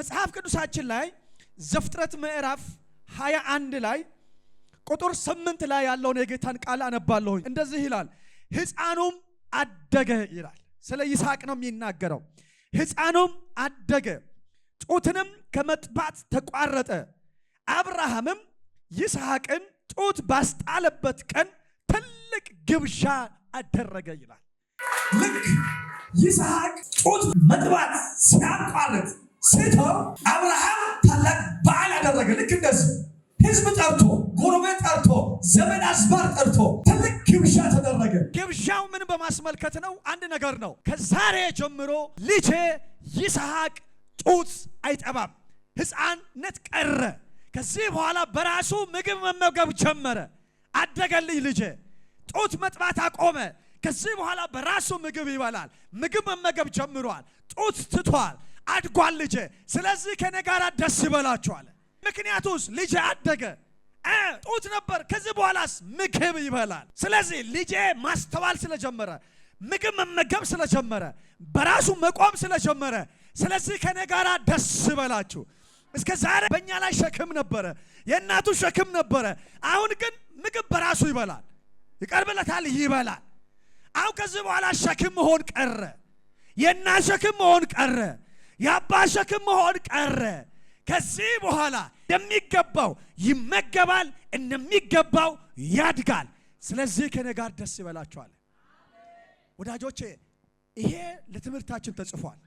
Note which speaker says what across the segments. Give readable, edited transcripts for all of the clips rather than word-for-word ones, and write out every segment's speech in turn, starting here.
Speaker 1: በመጽሐፍ ቅዱሳችን ላይ ዘፍጥረት ምዕራፍ 21 ላይ ቁጥር 8 ላይ ያለውን የጌታን ቃል አነባለሁ። እንደዚህ ይላል፣ ሕፃኑም አደገ ይላል። ስለ ይስሐቅ ነው የሚናገረው። ሕፃኑም አደገ ጡትንም ከመጥባት ተቋረጠ። አብርሃምም ይስሐቅን ጡት ባስጣለበት ቀን ትልቅ ግብዣ አደረገ ይላል።
Speaker 2: ልክ ይስሐቅ ጡት መጥባት ሲያቋርጥ ሲተው አብርሃም ታላቅ በዓል አደረገ። ልክ እንደዚህ ህዝብ ጠርቶ ጎረቤት ጠርቶ ዘመድ አዝማድ ጠርቶ ትልቅ ግብዣ ተደረገ።
Speaker 1: ግብዣው ምን በማስመልከት ነው? አንድ ነገር ነው። ከዛሬ ጀምሮ ልጄ ይስሐቅ ጡት አይጠባም፣ ሕፃንነት ቀረ። ከዚህ በኋላ በራሱ ምግብ መመገብ ጀመረ። አደገልኝ ልጄ፣ ጡት መጥባት አቆመ። ከዚህ በኋላ በራሱ ምግብ ይበላል፣ ምግብ መመገብ ጀምሯል፣ ጡት ትቷል፣ አድጓል ልጄ። ስለዚህ ከኔ ጋር ደስ ይበላችኋል። ምክንያቱስ ልጄ አደገ፣ ጡት ነበር፣ ከዚህ በኋላስ ምግብ ይበላል። ስለዚህ ልጄ ማስተዋል ስለጀመረ፣ ምግብ መመገብ ስለጀመረ፣ በራሱ መቆም ስለጀመረ፣ ስለዚህ ከኔ ጋር ደስ ይበላችሁ። እስከ ዛሬ በእኛ ላይ ሸክም ነበረ፣ የእናቱ ሸክም ነበረ። አሁን ግን ምግብ በራሱ ይበላል፣ ይቀርብለታል፣ ይበላል። አሁን ከዚህ በኋላ ሸክም መሆን ቀረ፣ የእናት ሸክም መሆን ቀረ፣ የአባ ሸክም መሆን ቀረ። ከዚህ በኋላ እንደሚገባው ይመገባል፣ እንደሚገባው ያድጋል። ስለዚህ ከኔ ጋር ደስ ይበላችኋል። ወዳጆቼ ይሄ ለትምህርታችን ተጽፏል።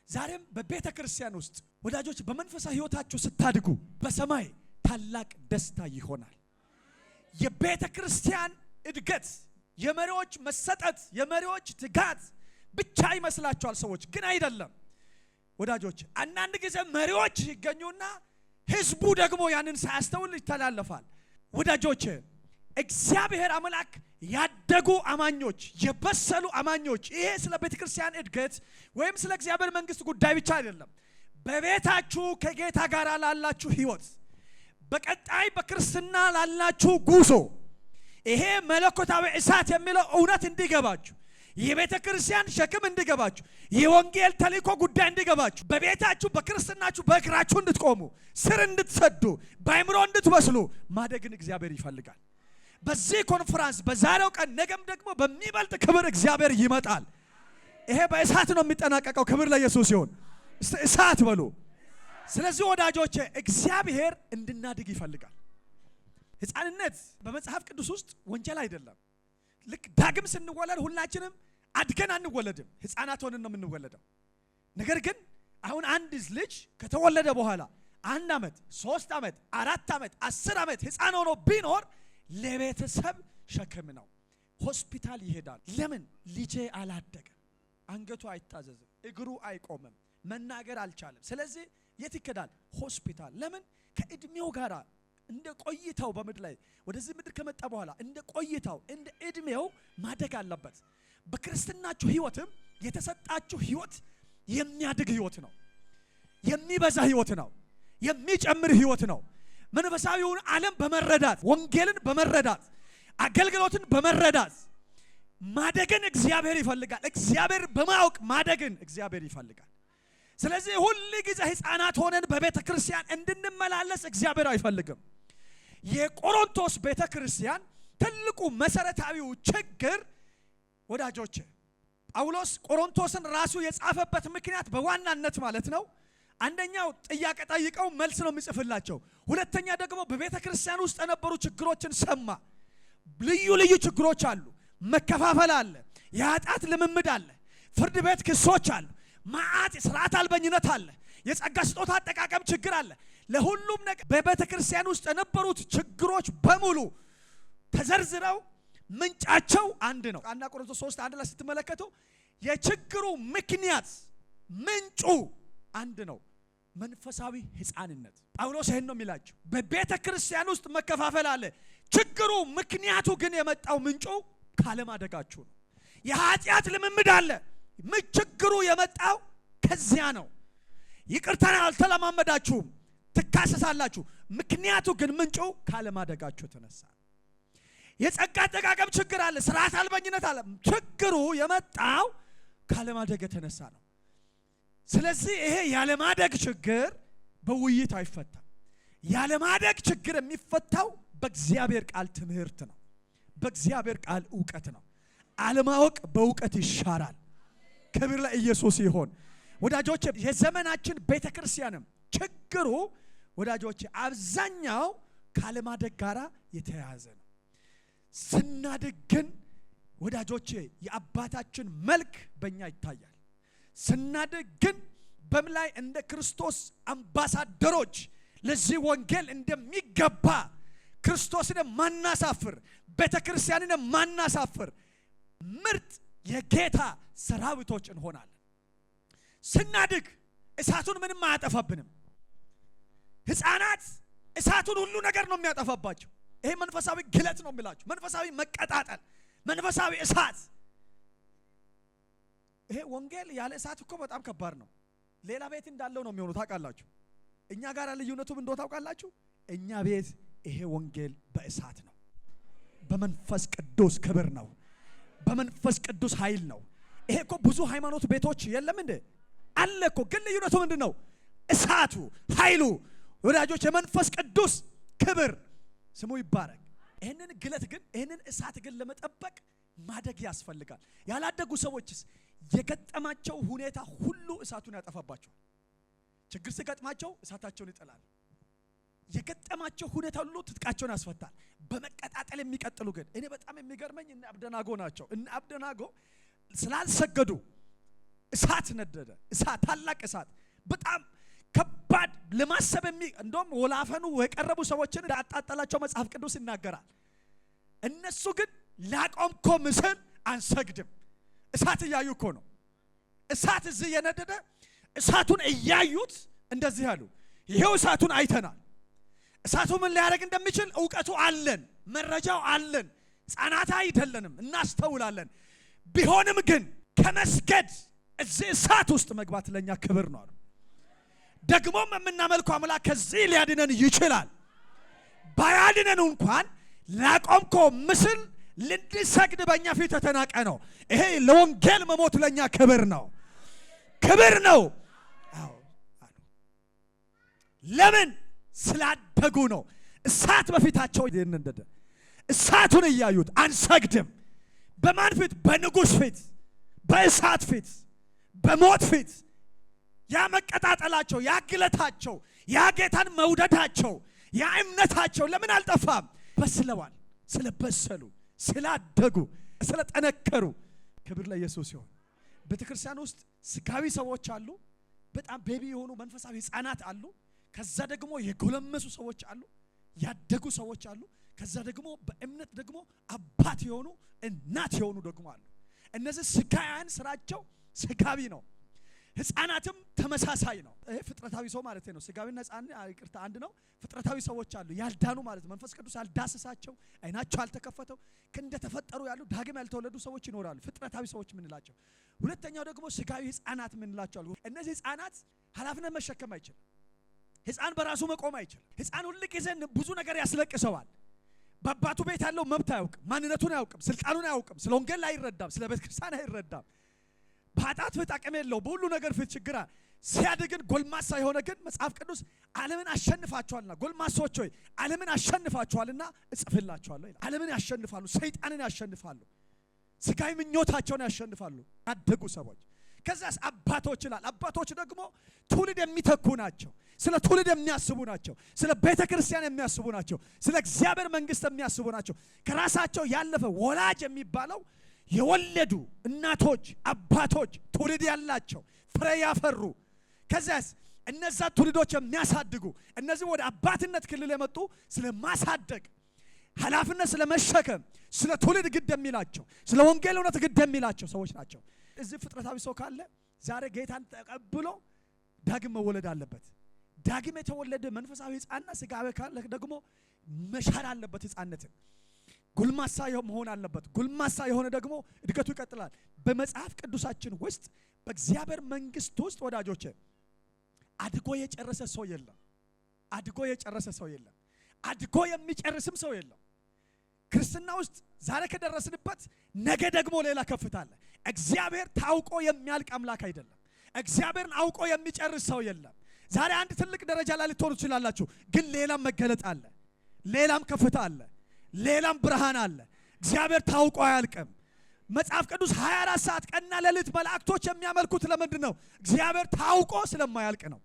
Speaker 1: ዛሬም በቤተ ክርስቲያን ውስጥ ወዳጆች በመንፈሳዊ ሕይወታችሁ ስታድጉ በሰማይ ታላቅ ደስታ ይሆናል። የቤተ ክርስቲያን እድገት፣ የመሪዎች መሰጠት፣ የመሪዎች ትጋት ብቻ ይመስላችኋል ሰዎች፣ ግን አይደለም ወዳጆች። አንዳንድ ጊዜ መሪዎች ይገኙና ህዝቡ ደግሞ ያንን ሳያስተውል ይተላለፋል። ወዳጆች እግዚአብሔር አምላክ ያደጉ አማኞች፣ የበሰሉ አማኞች፣ ይሄ ስለ ቤተ ክርስቲያን እድገት ወይም ስለ እግዚአብሔር መንግስት ጉዳይ ብቻ አይደለም። በቤታችሁ ከጌታ ጋር ላላችሁ ህይወት፣ በቀጣይ በክርስትና ላላችሁ ጉዞ ይሄ መለኮታዊ እሳት የሚለው እውነት እንዲገባችሁ፣ የቤተ ክርስቲያን ሸክም እንዲገባችሁ፣ የወንጌል ተልእኮ ጉዳይ እንዲገባችሁ፣ በቤታችሁ በክርስትናችሁ በእግራችሁ እንድትቆሙ፣ ስር እንድትሰዱ፣ በአእምሮ እንድትበስሉ ማደግን እግዚአብሔር ይፈልጋል። በዚህ ኮንፈረንስ በዛሬው ቀን ነገም ደግሞ በሚበልጥ ክብር እግዚአብሔር ይመጣል። ይሄ በእሳት ነው የሚጠናቀቀው። ክብር ለኢየሱስ ይሁን። እሳት በሉ። ስለዚህ ወዳጆቼ እግዚአብሔር እንድናድግ ይፈልጋል። ሕፃንነት በመጽሐፍ ቅዱስ ውስጥ ወንጀል አይደለም። ልክ ዳግም ስንወለድ ሁላችንም አድገን አንወለድም፣ ሕፃናት ሆነን ነው የምንወለደው። ነገር ግን አሁን አንድ ልጅ ከተወለደ በኋላ 1 ዓመት፣ 3 ዓመት፣ 4 ዓመት፣ 10 ዓመት ሕፃን ሆኖ ቢኖር ለቤተሰብ ሸክም ነው። ሆስፒታል ይሄዳል። ለምን? ልጄ አላደገም፣ አንገቱ አይታዘዝም፣ እግሩ አይቆምም፣ መናገር አልቻለም። ስለዚህ የት ይከዳል? ሆስፒታል። ለምን? ከእድሜው ጋር እንደ ቆይታው በምድር ላይ ወደዚህ ምድር ከመጣ በኋላ እንደ ቆይታው እንደ እድሜው ማደግ አለበት። በክርስትናችሁ ህይወትም የተሰጣችሁ ህይወት የሚያድግ ህይወት ነው፣ የሚበዛ ህይወት ነው፣ የሚጨምር ህይወት ነው። መንፈሳዊውን ዓለም በመረዳት ወንጌልን በመረዳት አገልግሎትን በመረዳት ማደግን እግዚአብሔር ይፈልጋል። እግዚአብሔር በማወቅ ማደግን እግዚአብሔር ይፈልጋል። ስለዚህ ሁሉ ጊዜ ሕፃናት ሆነን በቤተ ክርስቲያን እንድንመላለስ እግዚአብሔር አይፈልግም። የቆሮንቶስ ቤተ ክርስቲያን ትልቁ መሰረታዊው ችግር ወዳጆቼ ጳውሎስ ቆሮንቶስን ራሱ የጻፈበት ምክንያት በዋናነት ማለት ነው፣ አንደኛው ጥያቄ ጠይቀው መልስ ነው የሚጽፍላቸው። ሁለተኛ ደግሞ በቤተ ክርስቲያን ውስጥ የነበሩ ችግሮችን ሰማ። ልዩ ልዩ ችግሮች አሉ። መከፋፈል አለ፣ የኃጢአት ልምምድ አለ፣ ፍርድ ቤት ክሶች አሉ፣ ማዓት ስርዓት አልበኝነት አለ፣ የጸጋ ስጦታ አጠቃቀም ችግር አለ። ለሁሉም ነገር በቤተ ክርስቲያን ውስጥ የነበሩት ችግሮች በሙሉ ተዘርዝረው ምንጫቸው አንድ ነው። አንደኛ ቆሮንቶስ 3:1 ላይ ስትመለከቱ የችግሩ ምክንያት ምንጩ አንድ ነው፣ መንፈሳዊ ሕፃንነት። ጳውሎስ ይሄን ነው የሚላቸው። በቤተ ክርስቲያን ውስጥ መከፋፈል አለ። ችግሩ ምክንያቱ ግን የመጣው ምንጩ ካለማደጋችሁ ነው። የኃጢአት ልምምድ አለ። ችግሩ የመጣው ከዚያ ነው። ይቅርታን አልተለማመዳችሁም፣ ትካሰሳላችሁ። ምክንያቱ ግን ምንጩ ካለማደጋችሁ ተነሳ። የጸጋ አጠቃቀም ችግር አለ፣ ስርዓት አልበኝነት አለ። ችግሩ የመጣው ካለማደግ የተነሳ ነው። ስለዚህ ይሄ ያለማደግ ችግር በውይይት አይፈታም። ያለማደግ ችግር የሚፈታው በእግዚአብሔር ቃል ትምህርት ነው። በእግዚአብሔር ቃል ዕውቀት ነው። አለማወቅ በዕውቀት ይሻራል። ክብር ለኢየሱስ ይሁን። ወዳጆቼ የዘመናችን ቤተክርስቲያንም ችግሩ ወዳጆቼ አብዛኛው ካለማደግ ጋራ የተያያዘ ነው። ስናድግ ግን ወዳጆቼ የአባታችን መልክ በእኛ ይታያል። ስናድግ ግን በመላይ እንደ ክርስቶስ አምባሳደሮች ለዚህ ወንጌል እንደሚገባ ክርስቶስን ማናሳፍር፣ ቤተክርስቲያንን ማናሳፍር ምርጥ የጌታ ሰራዊቶች እንሆናለን። ስናድግ እሳቱን ምንም አያጠፋብንም። ሕፃናት እሳቱን ሁሉ ነገር ነው የሚያጠፋባቸው። ይሄ መንፈሳዊ ግለት ነው የሚላችሁ፣ መንፈሳዊ መቀጣጠል፣ መንፈሳዊ እሳት። ይሄ ወንጌል ያለ እሳት እኮ በጣም ከባድ ነው። ሌላ ቤት እንዳለው ነው የሚሆነው ታውቃላችሁ። እኛ ጋር ልዩነቱም እንደው ታውቃላችሁ። እኛ ቤት ይሄ ወንጌል በእሳት ነው፣ በመንፈስ ቅዱስ ክብር ነው፣ በመንፈስ ቅዱስ ኃይል ነው። ይሄ እኮ ብዙ ሃይማኖት ቤቶች የለም እንዴ? አለ እኮ። ግን ልዩነቱ ምንድነው? እሳቱ፣ ኃይሉ። ወዳጆች የመንፈስ ቅዱስ ክብር ስሙ ይባረክ። ይሄንን ግለት ግን ይሄንን እሳት ግን ለመጠበቅ ማደግ ያስፈልጋል። ያላደጉ ሰዎችስ የገጠማቸው ሁኔታ ሁሉ እሳቱን ያጠፋባቸዋል። ችግር ሲገጥማቸው እሳታቸውን ይጥላል። የገጠማቸው ሁኔታ ሁሉ ትጥቃቸውን ያስፈታል። በመቀጣጠል የሚቀጥሉ ግን እኔ በጣም የሚገርመኝ እነ አብደናጎ ናቸው። እነ አብደናጎ ስላልሰገዱ እሳት ነደደ። እሳት፣ ታላቅ እሳት፣ በጣም ከባድ ለማሰብ እንደውም ወላፈኑ የቀረቡ ሰዎችን እንዳጣጣላቸው መጽሐፍ ቅዱስ ይናገራል። እነሱ ግን ላቆምኮ ምስል አንሰግድም። እሳት እያዩ እኮ ነው። እሳት እዚህ የነደደ እሳቱን እያዩት እንደዚህ ያሉ፣ ይሄው እሳቱን አይተናል። እሳቱ ምን ሊያደርግ እንደሚችል ዕውቀቱ አለን፣ መረጃው አለን። ሕፃናት አይደለንም፣ እናስተውላለን። ቢሆንም ግን ከመስገድ እዚህ እሳት ውስጥ መግባት ለኛ ክብር ነው አሉ። ደግሞም የምናመልከው አምላክ ከዚህ ሊያድነን ይችላል። ባያድነን እንኳን ላቆምከው ምስል ልንሰግድ በእኛ ፊት የተናቀ ነው። ይሄ ለወንጌል መሞት ለኛ ክብር ነው፣ ክብር ነው። አዎ አሉ። ለምን? ስላደጉ ነው። እሳት በፊታቸው እንደደ እሳቱን እያዩት አንሰግድም። በማን ፊት? በንጉሥ ፊት፣ በእሳት ፊት፣ በሞት ፊት። ያ መቀጣጠላቸው፣ ያ ግለታቸው፣ ያ ጌታን መውደዳቸው፣ ያ እምነታቸው ለምን አልጠፋም? በስለዋል። ስለበሰሉ፣ ስላደጉ፣ ስለጠነከሩ። ክብር ለኢየሱስ ይሁን። ቤተክርስቲያን ውስጥ ስጋዊ ሰዎች አሉ፣ በጣም ቤቢ የሆኑ መንፈሳዊ ሕፃናት አሉ። ከዛ ደግሞ የጎለመሱ ሰዎች አሉ፣ ያደጉ ሰዎች አሉ። ከዛ ደግሞ በእምነት ደግሞ አባት የሆኑ እናት የሆኑ ደግሞ አሉ። እነዚህ ስጋውያን ስራቸው ስጋዊ ነው። ሕፃናትም ተመሳሳይ ነው። ይሄ ፍጥረታዊ ሰው ማለት ነው። ስጋዊና ሕፃን ይቅርታ አንድ ነው። ፍጥረታዊ ሰዎች አሉ፣ ያልዳኑ ማለት ነው። መንፈስ ቅዱስ ያልዳሰሳቸው፣ አይናቸው ያልተከፈተው እንደተፈጠሩ ያሉ ዳግም ያልተወለዱ ሰዎች ይኖራሉ። ፍጥረታዊ ሰዎች ምንላቸው። ሁለተኛው ደግሞ ስጋዊ ሕፃናት ምንላቸው አሉ። እነዚህ ሕፃናት ኃላፊነት መሸከም አይችልም። ሕፃን በራሱ መቆም አይችልም። ሕፃን ሁሉ ጊዜ ብዙ ነገር ያስለቅሰዋል። በአባቱ ቤት ያለው መብት አያውቅም፣ ማንነቱን አያውቅም፣ ስልጣኑን አያውቅም፣ ስለ ወንጌል አይረዳም፣ ስለ ቤተክርስቲያን አይረዳም። በኃጢአት ፊት አቅም የለው፣ በሁሉ ነገር ፊት ችግር። ሲያድግን ጎልማሳ የሆነ ግን መጽሐፍ ቅዱስ ዓለምን አሸንፋቸዋልና ጎልማሶች ሆይ ዓለምን አሸንፋቸዋልና እጽፍላቸዋለሁ ይላል። ዓለምን ያሸንፋሉ፣ ሰይጣንን ያሸንፋሉ፣ ስጋዊ ምኞታቸውን ያሸንፋሉ ያደጉ ሰዎች። ከዛስ አባቶች ይላል። አባቶች ደግሞ ትውልድ የሚተኩ ናቸው። ስለ ትውልድ የሚያስቡ ናቸው። ስለ ቤተ ክርስቲያን የሚያስቡ ናቸው። ስለ እግዚአብሔር መንግስት የሚያስቡ ናቸው። ከራሳቸው ያለፈ ወላጅ የሚባለው የወለዱ እናቶች፣ አባቶች ትውልድ ያላቸው ፍሬ ያፈሩ። ከዛስ እነዛ ትውልዶች የሚያሳድጉ እነዚህ ወደ አባትነት ክልል የመጡ ስለ ማሳደግ ኃላፊነት ስለ መሸከም ስለ ትውልድ ግድ የሚላቸው ስለ ወንጌል እውነት ግድ የሚላቸው ሰዎች ናቸው። እዚህ ፍጥረታዊ ሰው ካለ ዛሬ ጌታን ተቀብሎ ዳግም መወለድ አለበት። ዳግም የተወለደ መንፈሳዊ ሕፃንና ስጋዊ ካለ ደግሞ መሻር አለበት ሕፃንነትን። ጎልማሳ መሆን አለበት። ጎልማሳ የሆነ ደግሞ እድገቱ ይቀጥላል። በመጽሐፍ ቅዱሳችን ውስጥ በእግዚአብሔር መንግስት ውስጥ ወዳጆቼ አድጎ የጨረሰ ሰው የለም። አድጎ የጨረሰ ሰው የለም። አድጎ የሚጨርስም ሰው የለም። ክርስትና ውስጥ ዛሬ ከደረስንበት ነገ ደግሞ ሌላ ከፍታ አለ። እግዚአብሔር ታውቆ የሚያልቅ አምላክ አይደለም። እግዚአብሔርን አውቆ የሚጨርስ ሰው የለም። ዛሬ አንድ ትልቅ ደረጃ ላይ ልትሆኑ ትችላላችሁ፣ ግን ሌላም መገለጥ አለ፣ ሌላም ከፍታ አለ፣ ሌላም ብርሃን አለ። እግዚአብሔር ታውቆ አያልቅም። መጽሐፍ ቅዱስ 24 ሰዓት ቀንና ሌሊት መላእክቶች የሚያመልኩት ለምንድን ነው? እግዚአብሔር ታውቆ ስለማያልቅ ነው።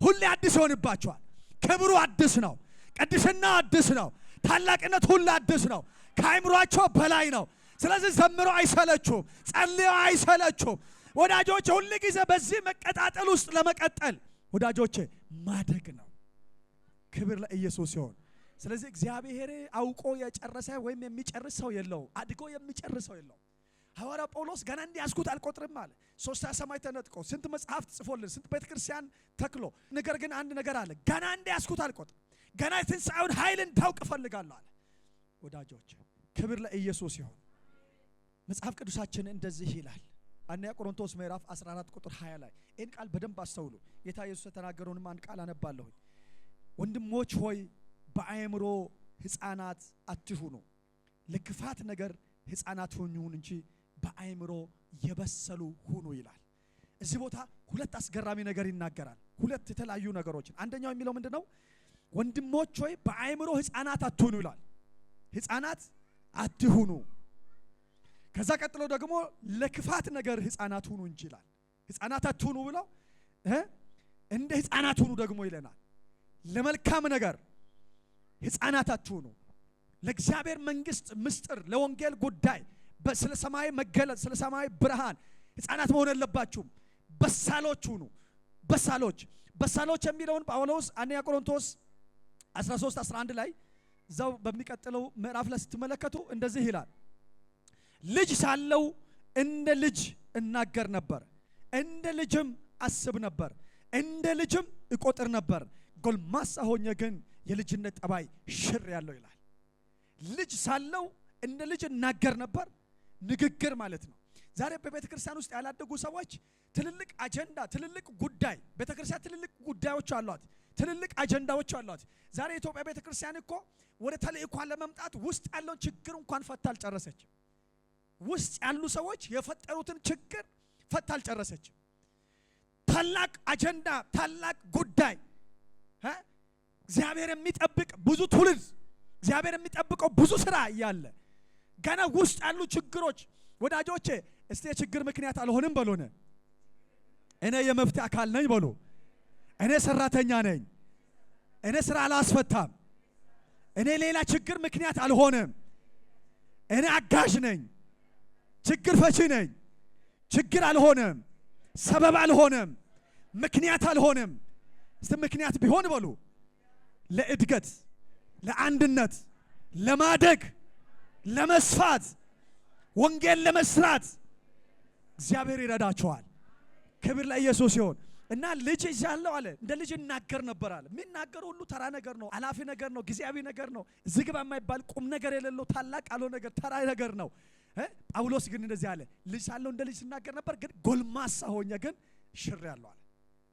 Speaker 1: ሁሌ አዲስ ይሆንባቸዋል። ክብሩ አዲስ ነው፣ ቅድስና አዲስ ነው፣ ታላቅነት ሁሉ አዲስ ነው፣ ከአይምሯቸው በላይ ነው። ስለዚህ ዘምረው አይሰለቹም፣ ጸልየው አይሰለቹም። ወዳጆቼ ሁሉ ጊዜ በዚህ መቀጣጠል ውስጥ ለመቀጠል ወዳጆቼ ማደግ ነው። ክብር ለኢየሱስ ይሁን። ስለዚህ እግዚአብሔር አውቆ የጨረሰ ወይም የሚጨርስ ሰው የለው፣ አድጎ የሚጨርስ ሰው የለው። ሐዋርያ ጳውሎስ ገና እንዲያስኩት አልቆጥርም አለ። 3 ሰማይ ተነጥቆ ስንት መጽሐፍ ጽፎልን ስንት ቤተክርስቲያን ተክሎ፣ ነገር ግን አንድ ነገር አለ፣ ገና እንዲያስኩት አልቆጥርም፣ ገና የትንሣኤውን ኃይል እንዳውቅ እፈልጋለሁ አለ። ወዳጆቼ ክብር ለኢየሱስ ይሁን። መጽሐፍ ቅዱሳችን እንደዚህ ይላል። አንደኛ ቆሮንቶስ ምዕራፍ 14 ቁጥር 20 ላይ ይህን ቃል በደንብ አስተውሉ። ጌታ ኢየሱስ የተናገረውንም አንድ ቃል አነባለሁ። ወንድሞች ሆይ በአእምሮ ሕፃናት አትሁኑ፣ ለክፋት ነገር ሕፃናት ሁኑ እንጂ በአእምሮ የበሰሉ ሁኑ ይላል። እዚህ ቦታ ሁለት አስገራሚ ነገር ይናገራል። ሁለት የተለያዩ ነገሮችን። አንደኛው የሚለው ምንድነው? ወንድሞች ሆይ በአእምሮ ሕፃናት አትሁኑ ይላል። ሕፃናት አትሁኑ። ከዛ ቀጥሎ ደግሞ ለክፋት ነገር ሕፃናት ሁኑ እንጂ ይላል። ሕፃናት አትሁኑ ብለው እንደ ሕፃናት ሁኑ ደግሞ ይለናል። ለመልካም ነገር ሕፃናት አትሁኑ። ለእግዚአብሔር መንግስት ምስጢር፣ ለወንጌል ጉዳይ፣ ስለ ሰማይ መገለጥ፣ ስለ ሰማይ ብርሃን ሕፃናት መሆን የለባችሁም። በሳሎች ሁኑ። በሳሎች የሚለውን ጳውሎስ አንደኛ ቆሮንቶስ 13:11 ላይ እዛው በሚቀጥለው ምዕራፍ ላይ ስትመለከቱ እንደዚህ ይላል። ልጅ ሳለው እንደ ልጅ እናገር ነበር፣ እንደ ልጅም አስብ ነበር፣ እንደ ልጅም እቆጥር ነበር። ጎልማሳ ሆኜ ግን የልጅነት ጠባይ ሽር ያለው ይላል። ልጅ ሳለው እንደ ልጅ እናገር ነበር። ንግግር ማለት ነው። ዛሬ በቤተ ክርስቲያን ውስጥ ያላደጉ ሰዎች ትልልቅ አጀንዳ፣ ትልልቅ ጉዳይ፣ ቤተ ክርስቲያን ትልልቅ ጉዳዮች አሏት፣ ትልልቅ አጀንዳዎች አሏት። ዛሬ ኢትዮጵያ ቤተ ክርስቲያን እኮ ወደ ተልእኮ ለመምጣት ውስጥ ያለውን ችግር እንኳን ፈታ አልጨረሰችም። ውስጥ ያሉ ሰዎች የፈጠሩትን ችግር ፈታ አልጨረሰችም። ታላቅ አጀንዳ፣ ታላቅ ጉዳይ፣ እግዚአብሔር የሚጠብቅ ብዙ ትውልድ፣ እግዚአብሔር የሚጠብቀው ብዙ ስራ እያለ ገና ውስጥ ያሉ ችግሮች። ወዳጆቼ እስቲ የችግር ምክንያት አልሆንም በሉን። እኔ የመፍትሄ አካል ነኝ በሉ። እኔ ሰራተኛ ነኝ። እኔ ስራ አላስፈታም። እኔ ሌላ ችግር ምክንያት አልሆንም። እኔ አጋዥ ነኝ። ችግር ፈቺ ነኝ። ችግር አልሆንም፣ ሰበብ አልሆንም፣ ምክንያት አልሆንም። እስቲ ምክንያት ቢሆን በሉ ለእድገት፣ ለአንድነት፣ ለማደግ፣ ለመስፋት፣ ወንጌል ለመስራት እግዚአብሔር ይረዳቸዋል። ክብር ለኢየሱስ ይሁን። እና ልጅ ይዛለው አለ እንደ ልጅ እናገር ነበር አለ። የሚናገር ሁሉ ተራ ነገር ነው፣ አላፊ ነገር ነው፣ ጊዜያዊ ነገር ነው፣ ዝግባ የማይባል ቁም ነገር የሌለው ታላቅ ያልሆነ ነገር ተራ ነገር ነው። ጳውሎስ ግን እንደዚህ አለ፣ ልጅ ሳለው እንደ ልጅ እናገር ነበር፣ ግን ጎልማሳ ሆኜ ግን ሽር ያለው አለ።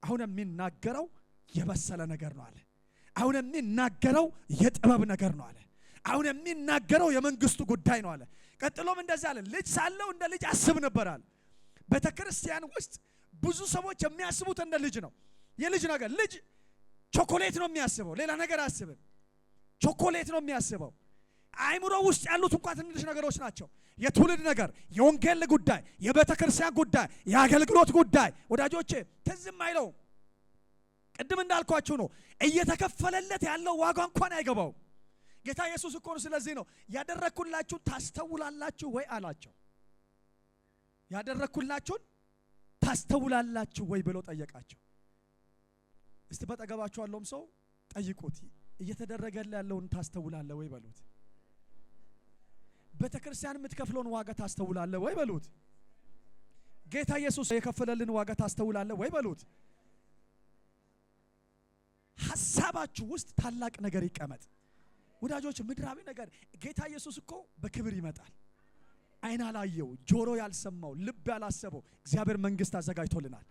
Speaker 1: አሁን የሚናገረው የበሰለ ነገር ነው አለ። አሁን የሚናገረው የጥበብ ነገር ነው አለ። አሁን የሚናገረው የመንግስቱ ጉዳይ ነው አለ። ቀጥሎም እንደዚህ አለ፣ ልጅ ሳለው እንደ ልጅ አስብ ነበር አለ። ቤተክርስቲያን ውስጥ ብዙ ሰዎች የሚያስቡት እንደ ልጅ ነው። የልጅ ነገር ልጅ ቾኮሌት ነው የሚያስበው፣ ሌላ ነገር አያስብም። ቾኮሌት ነው የሚያስበው። አይምሮ ውስጥ ያሉት እንኳን ትንሽ ነገሮች ናቸው። የትውልድ ነገር፣ የወንጌል ጉዳይ፣ የቤተክርስቲያን ጉዳይ፣ የአገልግሎት ጉዳይ ወዳጆቼ ትዝም አይለው። ቅድም እንዳልኳችሁ ነው፣ እየተከፈለለት ያለው ዋጋ እንኳን አይገባው። ጌታ ኢየሱስ እኮ ነው ስለዚህ ነው ያደረኩላችሁን ታስተውላላችሁ ወይ አላቸው። ያደረኩላችሁን ታስተውላላችሁ ወይ ብሎ ጠየቃቸው። እስቲ በጠገባችሁ ያለውም ሰው ጠይቁት፣ እየተደረገለ ያለውን ታስተውላለህ ወይ በሉት። ቤተክርስቲያን የምትከፍለውን ዋጋ ታስተውላለህ ወይ በሉት። ጌታ ኢየሱስ የከፈለልን ዋጋ ታስተውላለህ ወይ በሉት። ሐሳባችሁ ውስጥ ታላቅ ነገር ይቀመጥ ወዳጆች። ምድራዊ ነገር ጌታ ኢየሱስ እኮ በክብር ይመጣል። አይን ያላየው፣ ጆሮ ያልሰማው፣ ልብ ያላሰበው እግዚአብሔር መንግስት አዘጋጅቶልናል።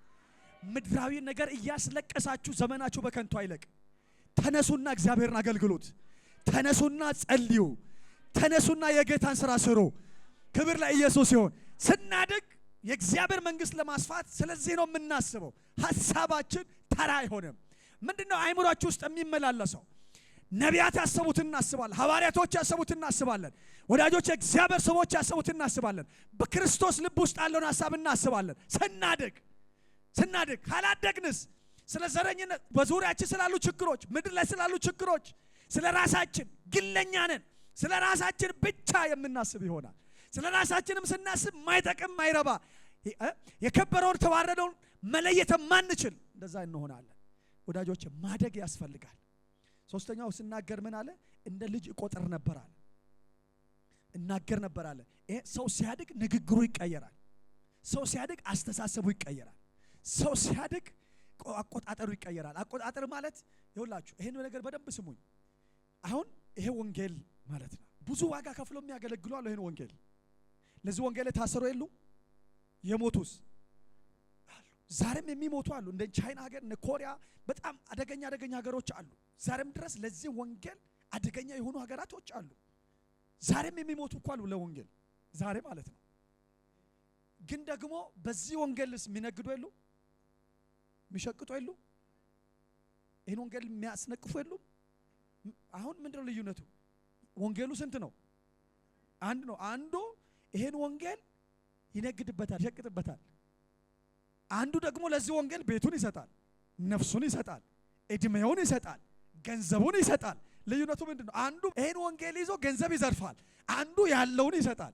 Speaker 1: ምድራዊ ነገር እያስለቀሳችሁ ዘመናችሁ በከንቱ አይለቅ። ተነሱና እግዚአብሔርን አገልግሉት። ተነሱና ጸልዩ። ተነሱና የጌታን ስራ ስሩ። ክብር ለኢየሱስ ይሁን። ስናድግ የእግዚአብሔር መንግስት ለማስፋት ስለዚህ ነው የምናስበው። ሐሳባችን ተራ አይሆንም። ምንድነው አይምሮአችሁ ውስጥ የሚመላለሰው? ነቢያት ያሰቡትን እናስባለን። ሐዋርያቶች ያሰቡትን እናስባለን። ወዳጆች የእግዚአብሔር ሰዎች ያሰቡትን እናስባለን። በክርስቶስ ልብ ውስጥ ያለውን ሐሳብ እናስባለን። ስናድግ ካላደግንስ ስለ ዘረኝነት፣ በዙሪያችን ስላሉ ችግሮች፣ ምድር ላይ ስላሉ ችግሮች፣ ስለ ራሳችን ግለኛ ነን። ስለ ራሳችን ብቻ የምናስብ ይሆናል። ስለ ራሳችንም ስናስብ ማይጠቅም ማይረባ የከበረውን ተዋረደውን መለየት ማንችል እንደዛ እንሆናለን። ወዳጆች ማደግ ያስፈልጋል። ሶስተኛው ስናገር ምን አለ? እንደ ልጅ እቆጥር ነበር አለ፣ እናገር ነበር አለ። ይሄ ሰው ሲያድግ ንግግሩ ይቀየራል። ሰው ሲያድግ አስተሳሰቡ ይቀየራል። ሰው ሲያድግ አቆጣጠሩ ይቀየራል። አቆጣጠር ማለት ይኸውላችሁ ይሄን ነገር በደንብ ስሙኝ። አሁን ይሄ ወንጌል ማለት ነው። ብዙ ዋጋ ከፍለው የሚያገለግሉ አሉ። ይሄን ወንጌል ለዚህ ወንጌል ታሰሩ የሉ የሞቱስ አሉ። ዛሬም የሚሞቱ አሉ። እንደ ቻይና ሀገር፣ እነ ኮሪያ በጣም አደገኛ ሀገሮች አሉ። ዛሬም ድረስ ለዚህ ወንጌል አደገኛ የሆኑ ሀገራቶች አሉ። ዛሬም የሚሞቱ እኮ አሉ ለወንጌል ዛሬ ማለት ነው። ግን ደግሞ በዚህ ወንጌልስ የሚነግዱ የሉ፣ የሚሸቅጡ የሉ፣ ይሄን ወንጌል የሚያስነቅፉ የሉ። አሁን ምንድነው ልዩነቱ? ወንጌሉ ስንት ነው? አንድ ነው። አንዱ ይሄን ወንጌል ይነግድበታል፣ ይሸቅጥበታል። አንዱ ደግሞ ለዚህ ወንጌል ቤቱን ይሰጣል፣ ነፍሱን ይሰጣል፣ እድሜውን ይሰጣል፣ ገንዘቡን ይሰጣል። ልዩነቱ ምንድነው? አንዱ ይሄን ወንጌል ይዞ ገንዘብ ይዘርፋል፣ አንዱ ያለውን ይሰጣል።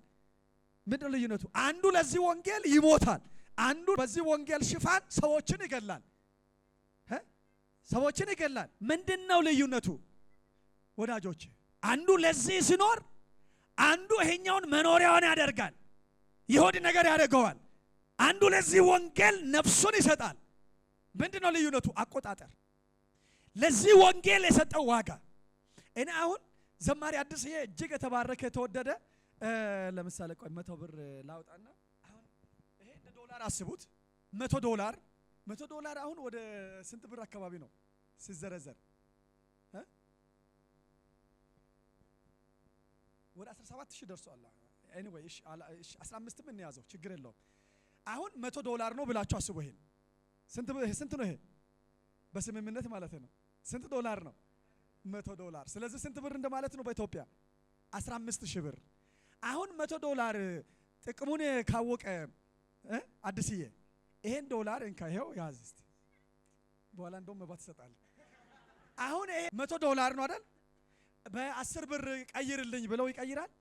Speaker 1: ምንድነው ልዩነቱ? አንዱ ለዚህ ወንጌል ይሞታል፣ አንዱ በዚህ ወንጌል ሽፋን ሰዎችን ይገላል። ሰዎችን ይገላል። ምንድነው ልዩነቱ ወዳጆች? አንዱ ለዚህ ሲኖር፣ አንዱ ይሄኛውን መኖሪያውን ያደርጋል፣ ይሁድ ነገር ያደርገዋል። አንዱ ለዚህ ወንጌል ነፍሱን ይሰጣል። ምንድነው ልዩነቱ? አቆጣጠር። ለዚህ ወንጌል የሰጠው ዋጋ። እኔ አሁን ዘማሪ አዲስዬ እጅግ የተባረከ የተወደደ ለምሳሌ ቆይ 100 ብር ላውጣና አሁን ይሄ እንደ ዶላር አስቡት። 100 ዶላር አሁን ወደ ስንት ብር አካባቢ ነው ሲዘረዘር? ወደ 17000 ደርሷል። ኤኒዌይ እሺ 15ም እንያዘው ችግር የለውም። አሁን 100 ዶላር ነው ብላችሁ አስቡ። ይሄን ስንት ነው? ይሄ በስምምነት ማለት ነው። ስንት ዶላር ነው? 100 ዶላር። ስለዚህ ስንት ብር እንደማለት ነው በኢትዮጵያ? 15000 ብር። አሁን 100 ዶላር ጥቅሙን ካወቀ አዲስዬ ይሄን ዶላር እንካ ይሄው ያዝ እስቲ፣ በኋላ እንደውም መባት ይሰጣል። አሁን ይሄ 100 ዶላር ነው አይደል? በ10 ብር ቀይርልኝ ብለው ይቀይራል?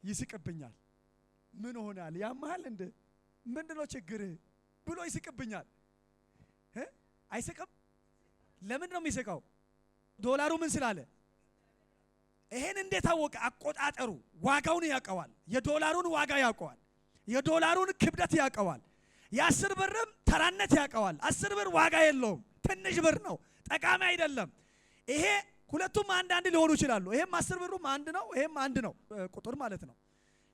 Speaker 1: ይስቅብኛል። ምን ሆናል? ያማል እንደ ምንድነው ችግር ብሎ ይስቅብኛል። አይስቅም? ለምን ነው የሚስቀው? ዶላሩ ምን ስላለ? ይሄን እንዴት አወቀ? አቆጣጠሩ ዋጋውን ያውቀዋል። የዶላሩን ዋጋ ያውቀዋል። የዶላሩን ክብደት ያውቀዋል። የ10 ብርም ተራነት ያውቀዋል። 10 ብር ዋጋ የለውም፣ ትንሽ ብር ነው፣ ጠቃሚ አይደለም። ይሄ ሁለቱም አንድ ሊሆኑ ይችላሉ። ይሄም 10 ብሩም አንድ ነው፣ ይሄም አንድ ነው ቁጥር ማለት ነው።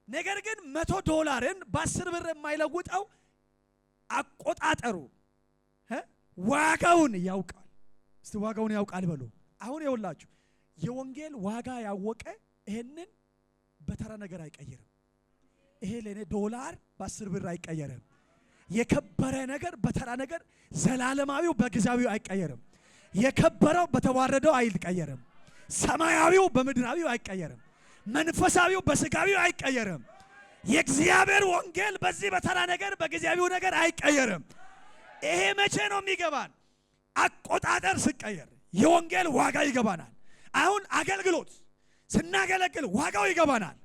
Speaker 1: ነገር ግን 100 ዶላርን በ10 ብር የማይለውጠው አቆጣጠሩ ዋጋውን ያውቃል። እስቲ ዋጋውን ያውቃል በሉ። አሁን ይኸውላችሁ የወንጌል ዋጋ ያወቀ ይሄንን በተራ ነገር አይቀየርም። ይሄ ለኔ ዶላር በ10 ብር አይቀየርም። የከበረ ነገር በተራ ነገር፣ ዘላለማዊው በጊዜያዊው አይቀየርም። የከበረው በተዋረደው አይቀየርም። ሰማያዊው በምድራዊው አይቀየርም። መንፈሳዊው በስጋዊው አይቀየርም። የእግዚአብሔር ወንጌል በዚህ በተራ ነገር በጊዜያዊው ነገር አይቀየርም። ይሄ መቼ ነው የሚገባን? አቆጣጠር ሲቀየር የወንጌል ዋጋ ይገባናል። አሁን አገልግሎት ስናገለግል ዋጋው ይገባናል።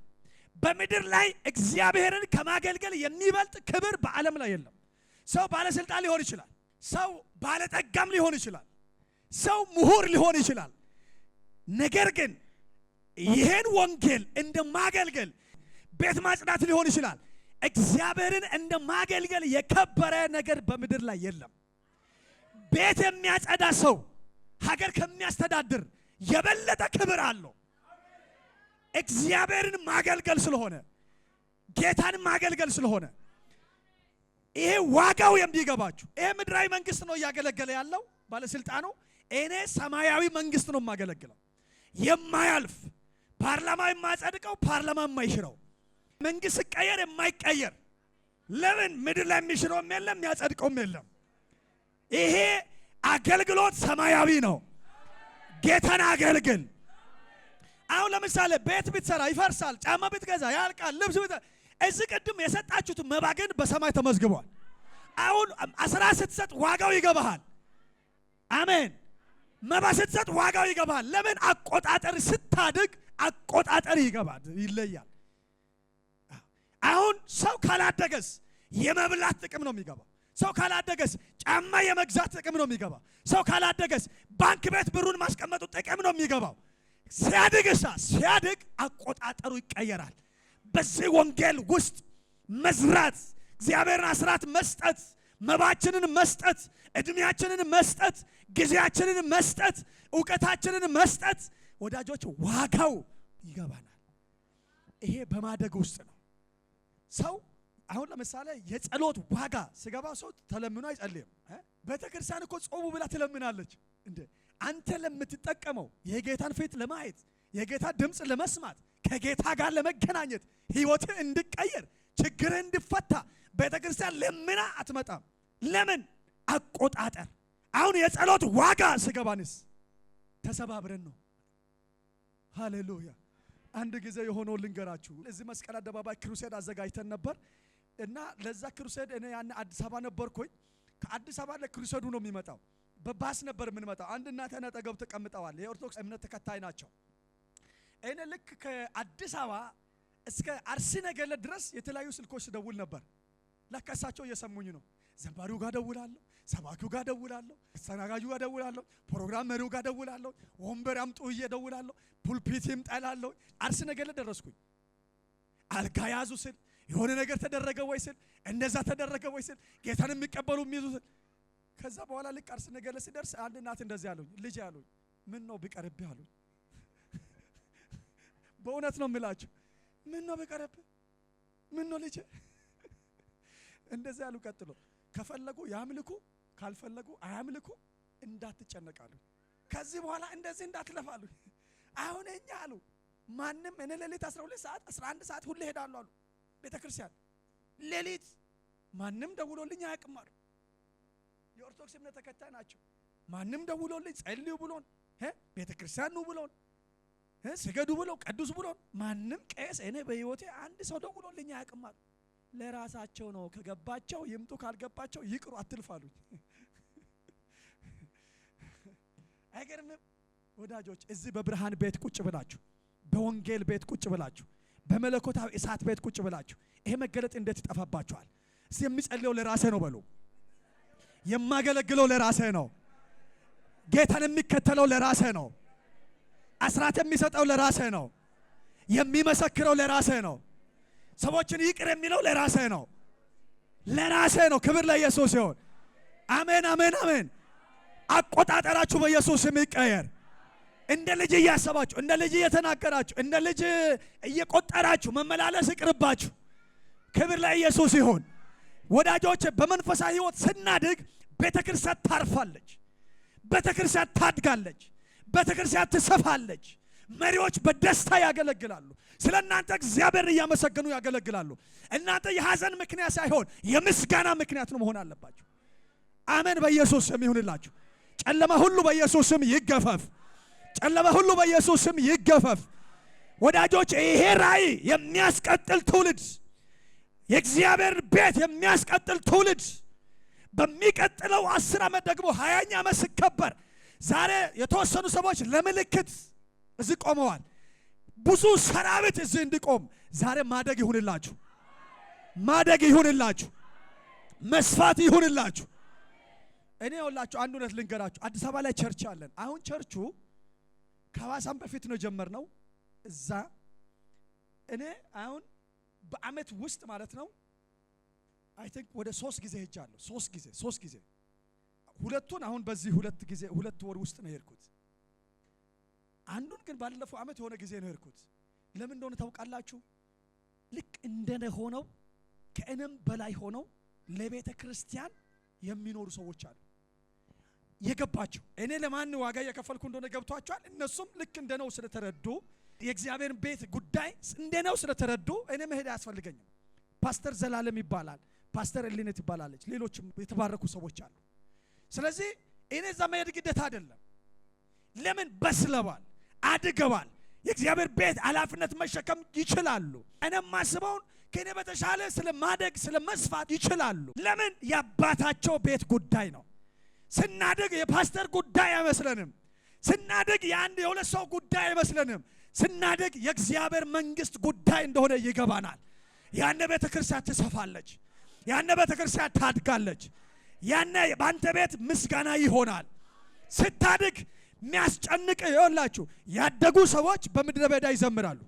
Speaker 1: በምድር ላይ እግዚአብሔርን ከማገልገል የሚበልጥ ክብር በዓለም ላይ የለም። ሰው ባለስልጣን ሊሆን ይችላል። ሰው ባለጠጋም ሊሆን ይችላል። ሰው ምሁር ሊሆን ይችላል። ነገር ግን ይሄን ወንጌል እንደማገልገል ቤት ማጽዳት ሊሆን ይችላል። እግዚአብሔርን እንደማገልገል የከበረ ነገር በምድር ላይ የለም። ቤት የሚያጸዳ ሰው ሀገር ከሚያስተዳድር የበለጠ ክብር አለው። እግዚአብሔርን ማገልገል ስለሆነ፣ ጌታን ማገልገል ስለሆነ ይሄ ዋጋው የሚገባችሁ። ይሄ ምድራዊ መንግስት ነው እያገለገለ ያለው ባለስልጣኑ። እኔ ሰማያዊ መንግስት ነው የማገለግለው። የማያልፍ ፓርላማ የማጸድቀው ፓርላማ የማይሽረው መንግስት ቀየር የማይቀየር ለምን ምድር ላይ የሚሽረውም የለም የሚያጸድቀውም የለም። ይሄ አገልግሎት ሰማያዊ ነው። ጌታን አገልግል። አሁን ለምሳሌ ቤት ብትሰራ ይፈርሳል፣ ጫማ ብትገዛ ያልቃል፣ ልብስ እዚህ ቅድም የሰጣችሁት መባ ግን በሰማይ ተመዝግቧል። አሁን አስራ ስትሰጥ ዋጋው ይገባሃል። አሜን። መባ ስትሰጥ ዋጋው ይገባሃል። ለምን አቆጣጠር ስታድግ አቆጣጠር ይገባል፣ ይለያል። አሁን ሰው ካላደገስ የመብላት ጥቅም ነው የሚገባው። ሰው ካላደገስ ጫማ የመግዛት ጥቅም ነው የሚገባው። ሰው ካላደገስ ባንክ ቤት ብሩን ማስቀመጡ ጥቅም ነው የሚገባው። ሲያድግ አቆጣጠሩ ይቀየራል። በዚህ ወንጌል ውስጥ መዝራት፣ እግዚአብሔርን አስራት መስጠት፣ መባችንን መስጠት፣ እድሜያችንን መስጠት፣ ጊዜያችንን መስጠት፣ ዕውቀታችንን መስጠት ወዳጆች ዋጋው ይገባናል። ይሄ በማደግ ውስጥ ነው። ሰው አሁን ለምሳሌ የጸሎት ዋጋ ሲገባ ሰው ተለምኖ አይጸልይም። ቤተክርስቲያን እኮ ጾሙ ብላ ትለምናለች። እንዴ አንተ ለምትጠቀመው የጌታን ፊት ለማየት የጌታ ድምጽ ለመስማት ከጌታ ጋር ለመገናኘት ህይወትህ እንዲቀየር ችግርህ እንዲፈታ ቤተክርስቲያን ለምና አትመጣም። ለምን አቆጣጠር። አሁን የጸሎት ዋጋ ሲገባንስ ተሰባብረን ነው። ሃሌሉያ። አንድ ጊዜ የሆነው ልንገራችሁ። እዚህ መስቀል አደባባይ ክሩሴድ አዘጋጅተን ነበር እና ለዛ ክሩሴድ እኔ ያን አዲስ አበባ ነበርኩኝ። ከአዲስ አበባ ለክሩሴዱ ነው የሚመጣው። በባስ ነበር የምንመጣው። አንድ እናት አጠገብ ተቀምጠዋል። የኦርቶዶክስ እምነት ተከታይ ናቸው። እኔ ልክ ከአዲስ አበባ እስከ አርሲ ነገሌ ድረስ የተለያዩ ስልኮች ደውል ነበር። ለካሳቸው እየሰሙኝ ነው። ዘንባሪው ጋር ደውላለሁ፣ ሰባኪው ጋር ደውላለሁ፣ አስተናጋጁ ጋር ደውላለሁ፣ ፕሮግራም መሪው ጋር ደውላለሁ፣ ወንበር አምጡ እየደውላለሁ፣ ፑልፒት ይምጣላለሁ። አርሲ ነገሌ ደረስኩኝ። አልጋ ያዙ ስል የሆነ ነገር ተደረገ ወይ ስል እንደዛ ተደረገ ወይ ስል ጌታን የሚቀበሉ የሚይዙ ስል ከዛ በኋላ ልክ አርሲ ነገሌ ሲደርስ አንድ እናት እንደዚህ አሉኝ። ልጅ አሉኝ ምን ነው ቢቀርብህ አሉኝ። በእውነት ነው የምላችሁ። ምን ነው ቢቀርብህ? ምን ነው ልጅ እንደዚህ ያሉ። ቀጥሎ ከፈለጉ ያምልኩ ካልፈለጉ አያምልኩ እንዳትጨነቃሉ። ከዚህ በኋላ እንደዚህ እንዳትለፋሉ። አሁን እኛ አሉ ማንም እኔ ሌሊት 12 ሰዓት 11 ሰዓት ሁሌ ሄዳለሁ አሉ ቤተክርስቲያን። ሌሊት ማንም ደውሎልኝ አያውቅም አሉ። የኦርቶዶክስ እምነት ተከታይ ናቸው። ማንም ደውሎልኝ ጸልዩ ብሎን ቤተክርስቲያን ነው ብሎን ስገዱ ብለው ቅዱስ ብሎን ማንም ቄስ እኔ በህይወቴ አንድ ሰው ደውሎልኝ አያውቅም አሉ። ለራሳቸው ነው። ከገባቸው ይምጡ፣ ካልገባቸው ይቅሩ፣ አትልፋሉኝ። አይገርምም ወዳጆች? እዚህ በብርሃን ቤት ቁጭ ብላችሁ፣ በወንጌል ቤት ቁጭ ብላችሁ፣ በመለኮታዊ እሳት ቤት ቁጭ ብላችሁ ይሄ መገለጥ እንዴት ይጠፋባችኋል? እስቲ የሚጸልየው ለራሴ ነው በሉ። የማገለግለው ለራሴ ነው። ጌታን የሚከተለው ለራሴ ነው። አስራት የሚሰጠው ለራሴ ነው። የሚመሰክረው ለራሴ ነው። ሰዎችን ይቅር የሚለው ለራሴ ነው። ለራሴ ነው። ክብር ለኢየሱስ ይሁን። አሜን፣ አሜን፣ አሜን። አቆጣጠራችሁ በኢየሱስ ስም ይቀየር። እንደ ልጅ እያሰባችሁ፣ እንደ ልጅ እየተናገራችሁ፣ እንደ ልጅ እየቆጠራችሁ መመላለስ ይቅርባችሁ። ክብር ለኢየሱስ ይሁን። ወዳጆች በመንፈሳዊ ህይወት ስናድግ ቤተክርስቲያን ታርፋለች፣ ቤተክርስቲያን ታድጋለች፣ ቤተክርስቲያን ትሰፋለች። መሪዎች በደስታ ያገለግላሉ። ስለ እናንተ እግዚአብሔር እያመሰገኑ ያገለግላሉ። እናንተ የሐዘን ምክንያት ሳይሆን የምስጋና ምክንያት ነው መሆን አለባችሁ። አሜን። በኢየሱስ ስም ይሁንላችሁ። ጨለማ ሁሉ በኢየሱስ ስም ይገፈፍ። ጨለማ ሁሉ በኢየሱስ ስም ይገፈፍ። ወዳጆች ይሄ ራእይ የሚያስቀጥል ትውልድ፣ የእግዚአብሔር ቤት የሚያስቀጥል ትውልድ በሚቀጥለው 10 ዓመት ደግሞ 20ኛ ዓመት ሲከበር ዛሬ የተወሰኑ ሰዎች ለምልክት እዚህ ቆመዋል። ብዙ ሰራዊት እዚህ እንዲቆም ዛሬ ማደግ ይሁንላችሁ፣ ማደግ ይሁንላችሁ፣ መስፋት ይሁንላችሁ። እኔ ሁላችሁ አንድ እውነት ልንገራችሁ። አዲስ አበባ ላይ ቸርች አለን። አሁን ቸርቹ ከሐዋሳም በፊት ነው ጀመርነው። እዛ እኔ አሁን በአመት ውስጥ ማለት ነው አይ ቲንክ ወደ 3 ጊዜ ሄጃለሁ። 3 ጊዜ ሁለቱን አሁን በዚህ 2 ወር ውስጥ ነው የሄድኩት። አንዱን ግን ባለፈው አመት የሆነ ጊዜ ነው የሄድኩት። ለምን እንደሆነ ታውቃላችሁ? ልክ እንደነ ሆነው ከእኔም በላይ ሆነው ለቤተ ክርስቲያን የሚኖሩ ሰዎች አሉ። የገባቸው እኔ ለማን ዋጋ እየከፈልኩ እንደሆነ ገብቷቸዋል። እነሱም ልክ እንደነው ስለተረዱ የእግዚአብሔር ቤት ጉዳይ እንደነው ስለተረዱ እኔ መሄድ አያስፈልገኝም። ፓስተር ዘላለም ይባላል። ፓስተር እሊነት ትባላለች። ሌሎችም የተባረኩ ሰዎች አሉ። ስለዚህ እኔ እዛ መሄድ ግዴታ አይደለም። ለምን በስለዋል፣ አድገዋል፣ የእግዚአብሔር ቤት ኃላፊነት መሸከም ይችላሉ። እኔም ማስበውን ከኔ በተሻለ ስለማደግ ስለመስፋት ይችላሉ። ለምን የአባታቸው ቤት ጉዳይ ነው። ስናደግ የፓስተር ጉዳይ አይመስለንም። ስናደግ የአንድ የሁለት ሰው ጉዳይ አይመስለንም። ስናደግ የእግዚአብሔር መንግስት ጉዳይ እንደሆነ ይገባናል። ያነ ቤተክርስቲያን ትሰፋለች፣ ያነ ቤተክርስቲያን ታድጋለች፣ ያነ በአንተ ቤት ምስጋና ይሆናል። ስታድግ የሚያስጨንቅ ይሆንላችሁ። ያደጉ ሰዎች በምድረ በዳ ይዘምራሉ።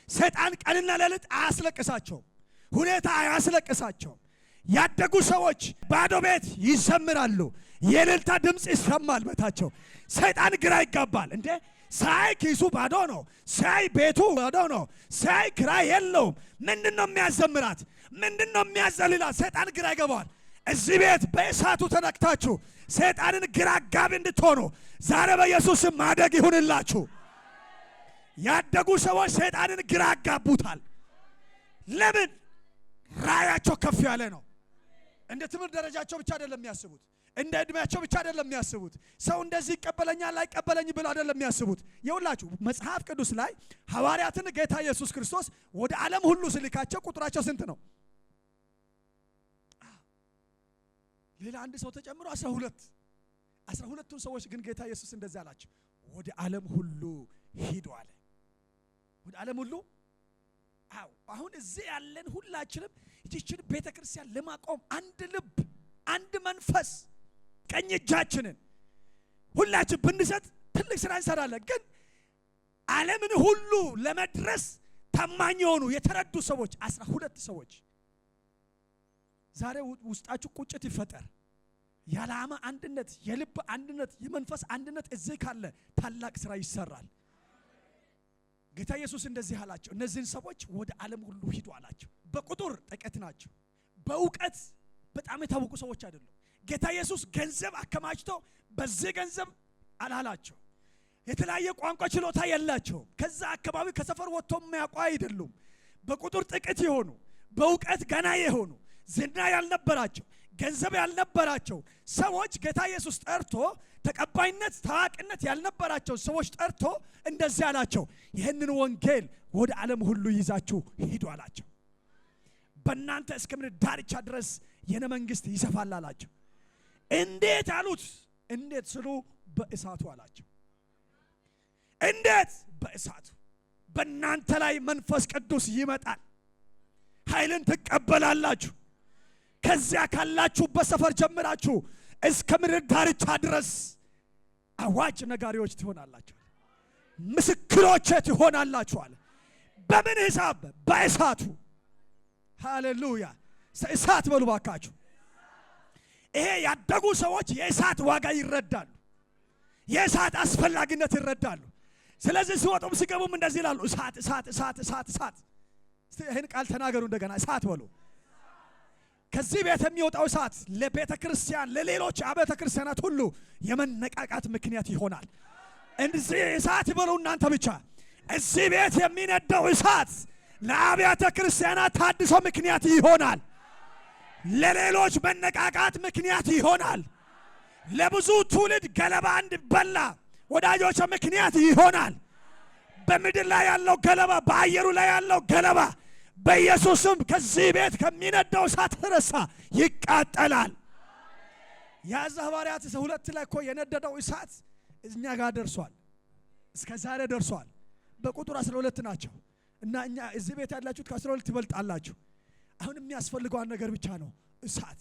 Speaker 1: ሰይጣን ቀንና ሌሊት አያስለቅሳቸውም፣ ሁኔታ አያስለቅሳቸውም። ያደጉ ሰዎች ባዶ ቤት ይዘምራሉ። የእልልታ ድምፅ ይሰማል ቤታቸው። ሰይጣን ግራ ይጋባል። እንዴ ሳይ ኪሱ ባዶ ነው፣ ሳይ ቤቱ ባዶ ነው፣ ሳይ ክራይ የለውም። ምንድነው የሚያዘምራት? ምንድነው የሚያዘልላት? ሰይጣን ግራ ይገባዋል። እዚህ ቤት በእሳቱ ተነክታችሁ ሰይጣንን ግራ አጋቢ እንድትሆኑ ዛሬ በኢየሱስ ማደግ ይሁንላችሁ። ያደጉ ሰዎች ሰይጣንን ግራ አጋቡታል። ለምን? ራያቸው ከፍ ያለ ነው። እንደ ትምህርት ደረጃቸው ብቻ አይደለም የሚያስቡት፣ እንደ እድሜያቸው ብቻ አይደለም የሚያስቡት። ሰው እንደዚህ ይቀበለኛል አይቀበለኝ ብሎ አይደለም የሚያስቡት። ይኸውላችሁ መጽሐፍ ቅዱስ ላይ ሐዋርያትን ጌታ ኢየሱስ ክርስቶስ ወደ ዓለም ሁሉ ስልካቸው ቁጥራቸው ስንት ነው? ሌላ አንድ ሰው ተጨምሮ 12ቱን ሰዎች ግን ጌታ ኢየሱስ እንደዛ አላቸው፣ ወደ ዓለም ሁሉ ሂዱ አለ። ወደ ዓለም ሁሉ። አዎ አሁን እዚህ ያለን ሁላችንም ይህችን ቤተክርስቲያን ለማቆም አንድ ልብ፣ አንድ መንፈስ፣ ቀኝ እጃችንን ሁላችን ብንሰጥ ትልቅ ስራ እንሰራለን። ግን ዓለምን ሁሉ ለመድረስ ታማኝ የሆኑ የተረዱ ሰዎች 12 ሰዎች ዛሬ ውስጣችሁ ቁጭት ይፈጠር። የዓላማ አንድነት፣ የልብ አንድነት፣ የመንፈስ አንድነት እዚህ ካለ ታላቅ ስራ ይሰራል። ጌታ ኢየሱስ እንደዚህ አላቸው፣ እነዚህን ሰዎች ወደ ዓለም ሁሉ ሂዱ አላቸው። በቁጥር ጥቂት ናቸው፣ በእውቀት በጣም የታወቁ ሰዎች አይደሉም። ጌታ ኢየሱስ ገንዘብ አከማችቶ በዚህ ገንዘብ አላላቸው። የተለያየ ቋንቋ ችሎታ የላቸውም። ከዛ አካባቢ ከሰፈር ወጥቶ የሚያውቁ አይደሉም። በቁጥር ጥቂት የሆኑ በእውቀት ገና የሆኑ ዝና ያልነበራቸው ገንዘብ ያልነበራቸው ሰዎች ጌታ ኢየሱስ ጠርቶ ተቀባይነት ታዋቂነት ያልነበራቸው ሰዎች ጠርቶ እንደዚህ አላቸው፣ ይህንን ወንጌል ወደ ዓለም ሁሉ ይዛችሁ ሂዱ አላቸው። በእናንተ እስከ ምድር ዳርቻ ድረስ የኔ መንግስት ይሰፋል አላቸው። እንዴት አሉት? እንዴት ስሉ በእሳቱ አላቸው። እንዴት? በእሳቱ። በእናንተ ላይ መንፈስ ቅዱስ ይመጣል፣ ኃይልን ትቀበላላችሁ። ከዚያ ካላችሁበት ሰፈር ጀምራችሁ እስከ ምድር ዳርቻ ድረስ አዋጅ ነጋሪዎች ትሆናላችሁ፣ ምስክሮች ትሆናላችሁ አለ። በምን ሂሳብ? በእሳቱ። ሃሌሉያ! እሳት በሉ ባካችሁ። ይሄ ያደጉ ሰዎች የእሳት ዋጋ ይረዳሉ፣ የእሳት አስፈላጊነት ይረዳሉ። ስለዚህ ሲወጡም ሲገቡም እንደዚህ ይላሉ፣ እሳት እሳት እሳት እሳት እሳት። እስቲ ይሄን ቃል ተናገሩ እንደገና፣ እሳት በሉ። ከዚህ ቤት የሚወጣው እሳት ለቤተ ክርስቲያን ለሌሎች አብያተ ክርስቲያናት ሁሉ የመነቃቃት ምክንያት ይሆናል። እንዚህ እሳት በሉ እናንተ ብቻ። እዚህ ቤት የሚነደው እሳት ለአብያተ ክርስቲያናት ታድሶ ምክንያት ይሆናል፣ ለሌሎች መነቃቃት ምክንያት ይሆናል፣ ለብዙ ትውልድ ገለባ እንዲበላ ወዳጆች ምክንያት ይሆናል። በምድር ላይ ያለው ገለባ፣ በአየሩ ላይ ያለው ገለባ በኢየሱስም ከዚህ ቤት ከሚነደው እሳት ተነሳ ይቃጠላል። ያዛ ሐዋርያት 2 ላይ እኮ የነደደው እሳት እኛ ጋር ደርሷል፣ እስከ ዛሬ ደርሷል። በቁጥር 12 ናቸው እና እኛ እዚህ ቤት ያላችሁት ከ12 ትበልጣላችሁ። አሁን የሚያስፈልገው አንድ ነገር ብቻ ነው፣ እሳት።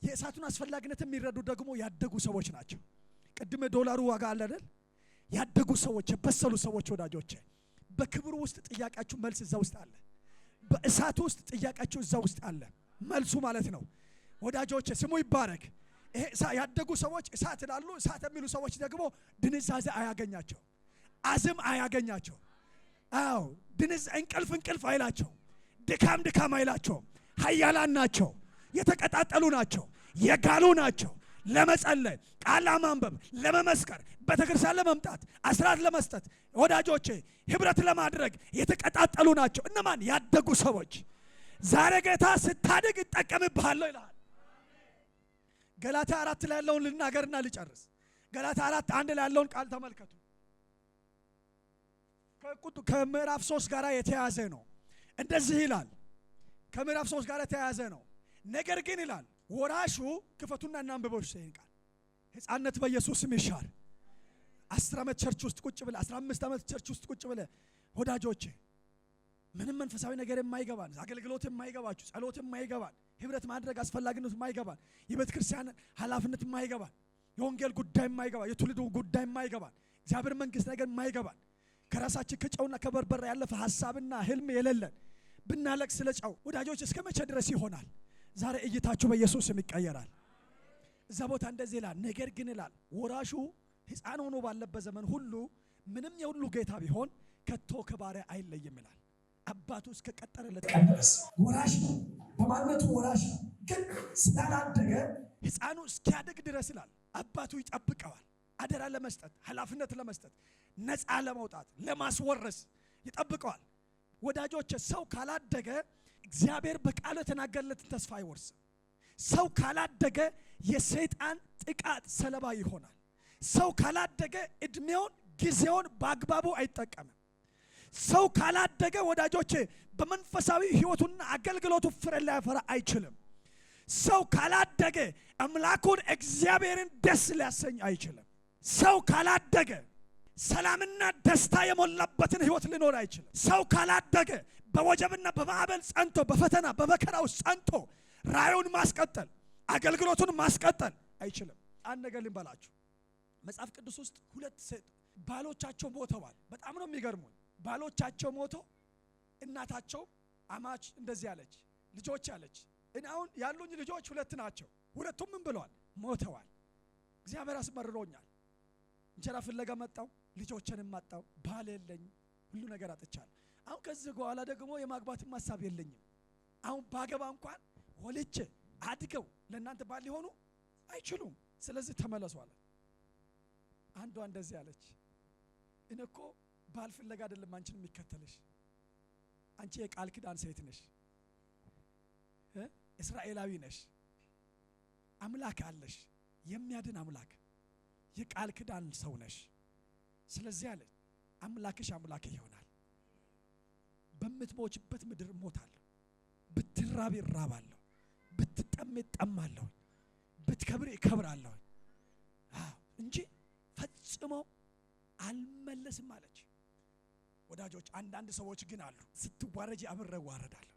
Speaker 1: የእሳቱን አስፈላጊነት የሚረዱ ደግሞ ያደጉ ሰዎች ናቸው። ቅድም ዶላሩ ዋጋ አለ አይደል? ያደጉ ሰዎች፣ የበሰሉ ሰዎች ወዳጆቼ፣ በክብሩ ውስጥ ጥያቄያችሁ መልስ እዛ ውስጥ አለ። በእሳቱ ውስጥ ጥያቄያችሁ እዛ ውስጥ አለ፣ መልሱ ማለት ነው። ወዳጆቼ ስሙ ይባረክ። ይሄ ያደጉ ሰዎች እሳት ይላሉ። እሳት የሚሉ ሰዎች ደግሞ ድንዛዜ አያገኛቸው፣ አዝም አያገኛቸው። አዎ እንቅልፍ አይላቸው፣ ድካም አይላቸው። ኃያላን ናቸው፣ የተቀጣጠሉ ናቸው፣ የጋሉ ናቸው። ለመጸለይ፣ ቃል ለማንበብ፣ ለመመስከር፣ ቤተክርስቲያን ለመምጣት፣ አስራት ለመስጠት ወዳጆቼ ህብረት ለማድረግ የተቀጣጠሉ ናቸው። እነማን? ያደጉ ሰዎች። ዛሬ ጌታ ስታድግ ይጠቀምብሃለሁ ይላል። ገላትያ 4 ላይ ያለውን ልናገርና ልጨርስ። ገላትያ 4:1 ላይ ያለውን ቃል ተመልከቱ። ከምዕራፍ 3 ጋር የተያያዘ ነው። እንደዚህ ይላል። ከምዕራፍ 3 ጋር የተያያዘ ነው። ነገር ግን ይላል ወራሹ ክፈቱና እናንብበው ይሄን ቃል። ሕፃንነት በኢየሱስም ይሻር። 10 ዓመት ቸርች ውስጥ ቁጭ ብለ 15 ዓመት ቸርች ውስጥ ቁጭ ብለ ወዳጆቼ ምንም መንፈሳዊ ነገር የማይገባን አገልግሎት የማይገባችሁ ጸሎት የማይገባን ህብረት ማድረግ አስፈላጊነት የማይገባን የቤተ ክርስቲያን ኃላፊነት የማይገባን የወንጌል ጉዳይ የማይገባን የትውልዱ ጉዳይ የማይገባን እግዚአብሔር መንግስት ነገር የማይገባን ከራሳችን ከጨውና ከበርበሬ ያለፈ ሐሳብና ህልም የሌለን ብናለቅስ ስለ ጨው ወዳጆች እስከ መቼ ድረስ ይሆናል? ዛሬ እይታችሁ በኢየሱስ ስም ይቀየራል። እዛ ቦታ እንደዚህ ይላል። ነገር ግን ይላል ወራሹ ሕፃን ሆኖ ባለበት ዘመን ሁሉ ምንም የሁሉ ጌታ ቢሆን ከቶ ከባሪያ አይለይም ይላል። አባቱ እስከ ቀጠረለት ቀን ድረስ ወራሽ ነው። በማንነቱ ወራሽ ነው። ግን ስላላደገ ሕፃኑ እስኪያድግ ድረስ ይላል አባቱ ይጠብቀዋል። አደራ ለመስጠት ኃላፊነት ለመስጠት ነፃ ለማውጣት ለማስወረስ ይጠብቀዋል። ወዳጆች ሰው ካላደገ እግዚአብሔር በቃሉ የተናገረለትን ተስፋ አይወርስም። ሰው ካላደገ የሰይጣን ጥቃት ሰለባ ይሆናል። ሰው ካላደገ እድሜውን ጊዜውን በአግባቡ አይጠቀምም። ሰው ካላደገ ወዳጆቼ በመንፈሳዊ ህይወቱና አገልግሎቱ ፍሬ ሊያፈራ አይችልም። ሰው ካላደገ አምላኩን እግዚአብሔርን ደስ ሊያሰኝ አይችልም። ሰው ካላደገ ሰላምና ደስታ የሞላበትን ህይወት ሊኖር አይችልም። ሰው ካላደገ በወጀብና በማዕበል ጸንቶ በፈተና በመከራ ውስጥ ጸንቶ ራእዩን ማስቀጠል አገልግሎቱን ማስቀጠል አይችልም። አንድ ነገር ልንበላችሁ። መጽሐፍ ቅዱስ ውስጥ ሁለት ሴት ባሎቻቸው ሞተዋል። በጣም ነው የሚገርሙኝ። ባሎቻቸው ሞቶ እናታቸው አማች እንደዚህ ያለች ልጆች ያለች እኔ አሁን ያሉኝ ልጆች ሁለት ናቸው። ሁለቱም ምን ብለዋል? ሞተዋል። እግዚአብሔር አስመርሮኛል። እንጀራ ፍለጋ መጣው፣ ልጆችንም ማጣው፣ ባል የለኝ፣ ሁሉ ነገር አጥቻለሁ። አሁን ከዚህ በኋላ ደግሞ የማግባትም ሐሳብ የለኝም። አሁን ባገባ እንኳን ወልጄ አድገው ለእናንተ ባል ሊሆኑ አይችሉም። ስለዚህ ተመለሱ አለ። አንዷ እንደዚህ አለች፣ እኔ እኮ ባል ፍለጋ አይደለም አንቺን የሚከተልሽ፣ አንቺ የቃል ኪዳን ሴት ነሽ፣ እስራኤላዊ ነሽ፣ አምላክ አለሽ፣ የሚያድን አምላክ፣ የቃል ኪዳን ሰው ነሽ። ስለዚህ አለ አምላክሽ አምላክ ይሆናል። በምትሞችበት ምድር እሞታለሁ፣ ብትራብ እራባለሁ፣ ብትጠም እጠማለሁ፣ ብትከብር እከብራለሁ እንጂ ፈጽሞ አልመለስም አለች። ወዳጆች አንዳንድ ሰዎች ግን አሉ ስትዋረጂ አብሬ እዋረዳለሁ፣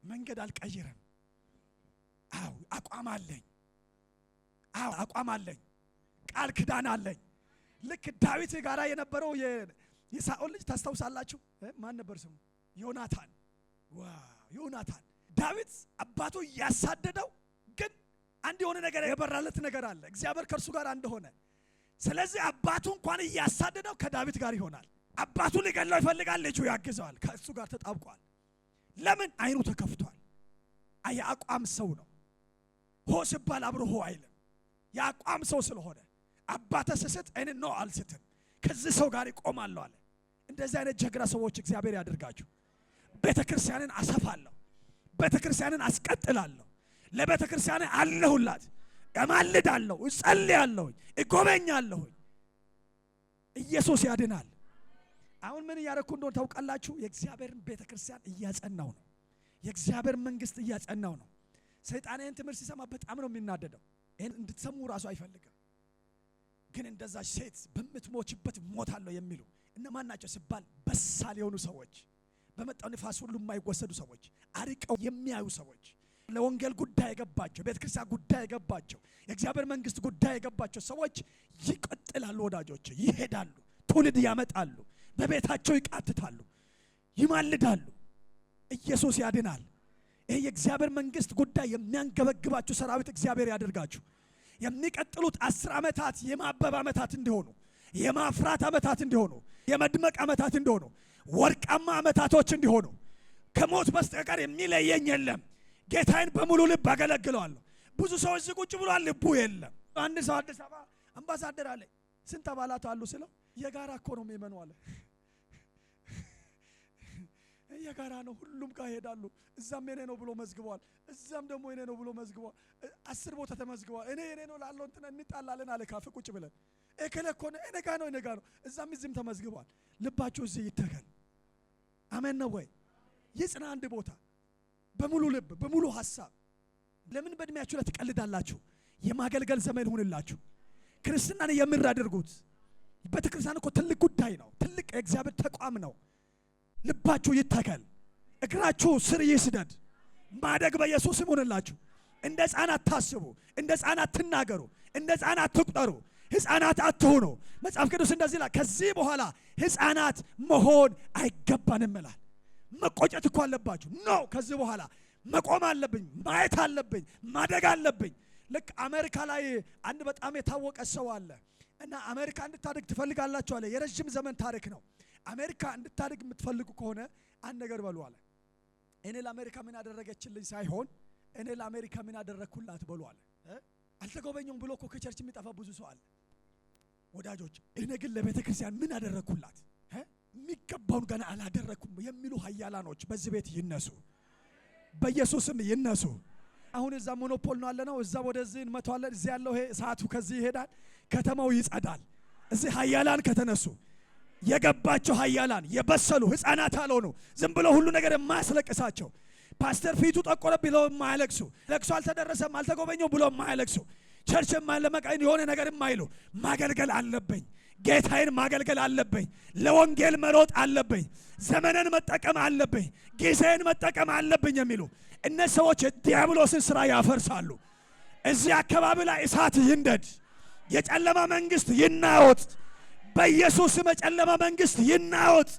Speaker 1: መንገድ አልቀይርም፣ አቋም አለኝ፣ አቋም አለኝ፣ ቃል ኪዳን አለኝ። ልክ ዳዊት ጋራ የነበረው የሳኦል ልጅ ታስታውሳላችሁ? ማን ነበር ስሙ? ዮናታን። ዮናታን ዳዊት አባቱ እያሳደደው ግን አንድ የሆነ ነገር የበራለት ነገር አለ፣ እግዚአብሔር ከእርሱ ጋር እንደሆነ። ስለዚህ አባቱ እንኳን እያሳደደው ከዳዊት ጋር ይሆናል። አባቱ ሊገለው ይፈልጋል፣ ልጁ ያግዘዋል፣ ከእሱ ጋር ተጣብቋል። ለምን? አይኑ ተከፍቷል። የአቋም ሰው ነው። ሆ ሲባል አብሮ ሆ አይልም። የአቋም ሰው ስለሆነ አባተ ስስት እኔ ነው አልስትም፣ ከዚህ ሰው ጋር ይቆማለሁ አለ። እንደዚህ አይነት ጀግና ሰዎች እግዚአብሔር ያደርጋችሁ። ቤተ ክርስቲያንን አሰፋለሁ፣ ቤተ ክርስቲያንን አስቀጥላለሁ፣ ለቤተ ክርስቲያን አለሁላት፣ እማልዳለሁ፣ እጸልያለሁ፣ እጎበኛለሁ። ኢየሱስ ያድናል። አሁን ምን እያደረኩ እንደሆነ ታውቃላችሁ? የእግዚአብሔርን ቤተ ክርስቲያን እያጸናው ነው። የእግዚአብሔር መንግስት እያጸናው ነው። ሰይጣን ይህን ትምህርት ሲሰማ በጣም ነው የሚናደደው። ይህን እንድትሰሙ ራሱ አይፈልግም። ግን እንደዛች ሴት በምትሞችበት ሞታለሁ የሚሉ እነማን ናቸው ሲባል በሳል የሆኑ ሰዎች፣ በመጣው ንፋስ ሁሉ የማይወሰዱ ሰዎች፣ አርቀው የሚያዩ ሰዎች፣ ለወንጌል ጉዳይ የገባቸው፣ ቤተ ክርስቲያን ጉዳይ የገባቸው፣ የእግዚአብሔር መንግስት ጉዳይ የገባቸው ሰዎች ይቀጥላሉ። ወዳጆች ይሄዳሉ፣ ትውልድ ያመጣሉ፣ በቤታቸው ይቃትታሉ፣ ይማልዳሉ። ኢየሱስ ያድናል። ይሄ የእግዚአብሔር መንግስት ጉዳይ የሚያንገበግባችሁ ሰራዊት እግዚአብሔር ያደርጋችሁ። የሚቀጥሉት 10 ዓመታት የማበብ ዓመታት እንዲሆኑ፣ የማፍራት ዓመታት እንዲሆኑ፣ የመድመቅ ዓመታት እንዲሆኑ፣ ወርቃማ ዓመታቶች እንዲሆኑ፣ ከሞት በስተቀር የሚለየኝ የለም። ጌታዬን በሙሉ ልብ አገለግለዋለሁ። ብዙ ሰዎች ቁጭ ብሏል፣ ልቡ የለም። አንድ ሰው አዲስ አበባ አምባሳደር አለ። ስንት አባላት አሉ ስለው የጋራ እኮ ነው የሚመኑ አለ። የጋራ ነው። ሁሉም ጋር ይሄዳሉ። እዛም የኔ ነው ብሎ መዝግቧል። እዛም ደግሞ የኔ ነው ብሎ መዝግቧል። 10 ቦታ ተመዝግቧል። እኔ የኔ ነው ላለው እንትና እንጣላለን አለ ካፌ ቁጭ ብለን እከለ እኮ ነው እኔ ጋር ነው እኔ ጋር ነው። እዛም እዚህም ተመዝግቧል። ልባችሁ እዚህ ይተከል። አሜን ነው ወይ? ይጽና አንድ ቦታ በሙሉ ልብ በሙሉ ሐሳብ። ለምን በእድሜያችሁ ላይ ትቀልዳላችሁ? የማገልገል ዘመን ይሁንላችሁ። ክርስትናን የምር አድርጉት። ቤተክርስቲያን እኮ ትልቅ ጉዳይ ነው። ትልቅ የእግዚአብሔር ተቋም ነው። ልባችሁ ይተከል። እግራችሁ ስር ይስደድ። ማደግ በኢየሱስ ይሁንላችሁ። እንደ ሕፃናት ታስቡ። እንደ ሕፃናት ትናገሩ። እንደ ሕፃናት ትቁጠሩ። ሕፃናት አትሁኑ። መጽሐፍ ቅዱስ እንደዚህ ይላል፣ ከዚህ በኋላ ሕፃናት መሆን አይገባንም ይላል። መቆጨት እኮ አለባችሁ። ኖ ከዚህ በኋላ መቆም አለብኝ፣ ማየት አለብኝ፣ ማደግ አለብኝ። ልክ አሜሪካ ላይ አንድ በጣም የታወቀ ሰው አለ እና አሜሪካ እንድታድግ ትፈልጋላችሁ አለ። የረጅም ዘመን ታሪክ ነው። አሜሪካ እንድታድግ የምትፈልጉ ከሆነ አንድ ነገር በሉ አለ። እኔ ለአሜሪካ ምን አደረገችልኝ ሳይሆን እኔ ለአሜሪካ ምን አደረግኩላት በሉ አለ። አልተጎበኘውም ብሎ እኮ ከቸርች የሚጠፋ ብዙ ሰው አለ ወዳጆች። እኔ ግን ለቤተ ክርስቲያን ምን አደረግኩላት፣ የሚገባውን ገና አላደረኩም የሚሉ ኃያላኖች በዚህ ቤት ይነሱ፣ በኢየሱስም ይነሱ። አሁን እዛ ሞኖፖል ነው አለ ነው። እዛ ወደዚህ እንመጣዋለን። እዚህ ያለው ይሄ ሰዓቱ ከዚህ ይሄዳል። ከተማው ይጸዳል። እዚህ ኃያላን ከተነሱ የገባቸው ኃያላን የበሰሉ ሕፃናት አልሆኑ ዝም ብሎ ሁሉ ነገር የማያስለቅሳቸው ፓስተር ፊቱ ጠቆረ ብለው የማያለቅሱ ለቅሶ አልተደረሰም አልተጎበኘው ብሎ የማያለቅሱ ቸርች ለመቃኝ የሆነ ነገር የማይሉ ማገልገል አለብኝ፣ ጌታዬን ማገልገል አለብኝ፣ ለወንጌል መሮጥ አለብኝ፣ ዘመንን መጠቀም አለብኝ፣ ጊዜን መጠቀም አለብኝ የሚሉ እነዚህ ሰዎች ዲያብሎስን ስራ ያፈርሳሉ። እዚህ አካባቢ ላይ እሳት ይንደድ፣ የጨለማ መንግስት ይናወጥ፣ በኢየሱስ የጨለማ መንግስት ይናወጥ።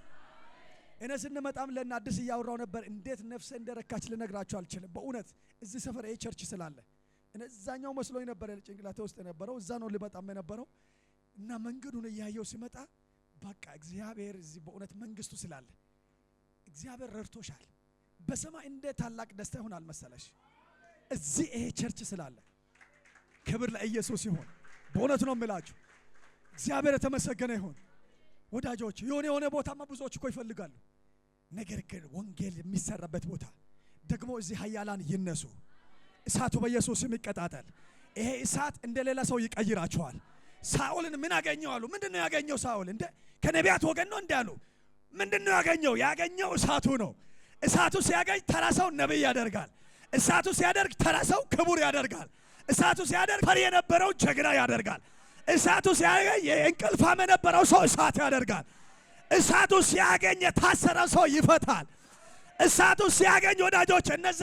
Speaker 1: እኔ ስንመጣም ለና አዲስ እያወራው ነበር። እንዴት ነፍሴ እንደረካች ልነግራችሁ አልችልም። በእውነት እዚህ ሰፈር ይሄ ቸርች ስላለ እኔ እዛኛው መስሎኝ ነበር ጭንቅላቴ ውስጥ የነበረው እዛ ነው ልመጣም የነበረው እና መንገዱን እያየው ሲመጣ በቃ እግዚአብሔር እዚህ በእውነት መንግስቱ ስላለ እግዚአብሔር ረድቶሻል። በሰማይ እንደ ታላቅ ደስታ ይሆናል መሰለሽ እዚህ ይሄ ቸርች ስላለ። ክብር ለኢየሱስ ይሁን። በእውነት ነው የምላችሁ። እግዚአብሔር የተመሰገነ ይሁን። ወዳጆች የሆነ ቦታማ ብዙዎች እኮ ይፈልጋሉ። ነገር ግን ወንጌል የሚሰራበት ቦታ ደግሞ እዚህ ኃያላን ይነሱ። እሳቱ በኢየሱስም ይቀጣጣል። ይሄ እሳት እንደሌላ ሰው ይቀይራቸዋል። ሳኦልን ምን አገኘው አሉ። ምንድነው ያገኘው ሳኦል? እንደ ከነቢያት ወገን ነው እንዳሉ ምንድነው ያገኘው? ያገኘው እሳቱ ነው። እሳቱ ሲያገኝ ተራ ሰው ነብይ ያደርጋል። እሳቱ ሲያደርግ ተራ ሰው ክቡር ያደርጋል። እሳቱ ሲያደርግ ፈሪ የነበረው ጀግና ያደርጋል። እሳቱ ሲያገኝ የእንቅልፋም የነበረው ሰው እሳት ያደርጋል። እሳቱ ሲያገኝ የታሰረ ሰው ይፈታል። እሳቱ ሲያገኝ ወዳጆች እነዛ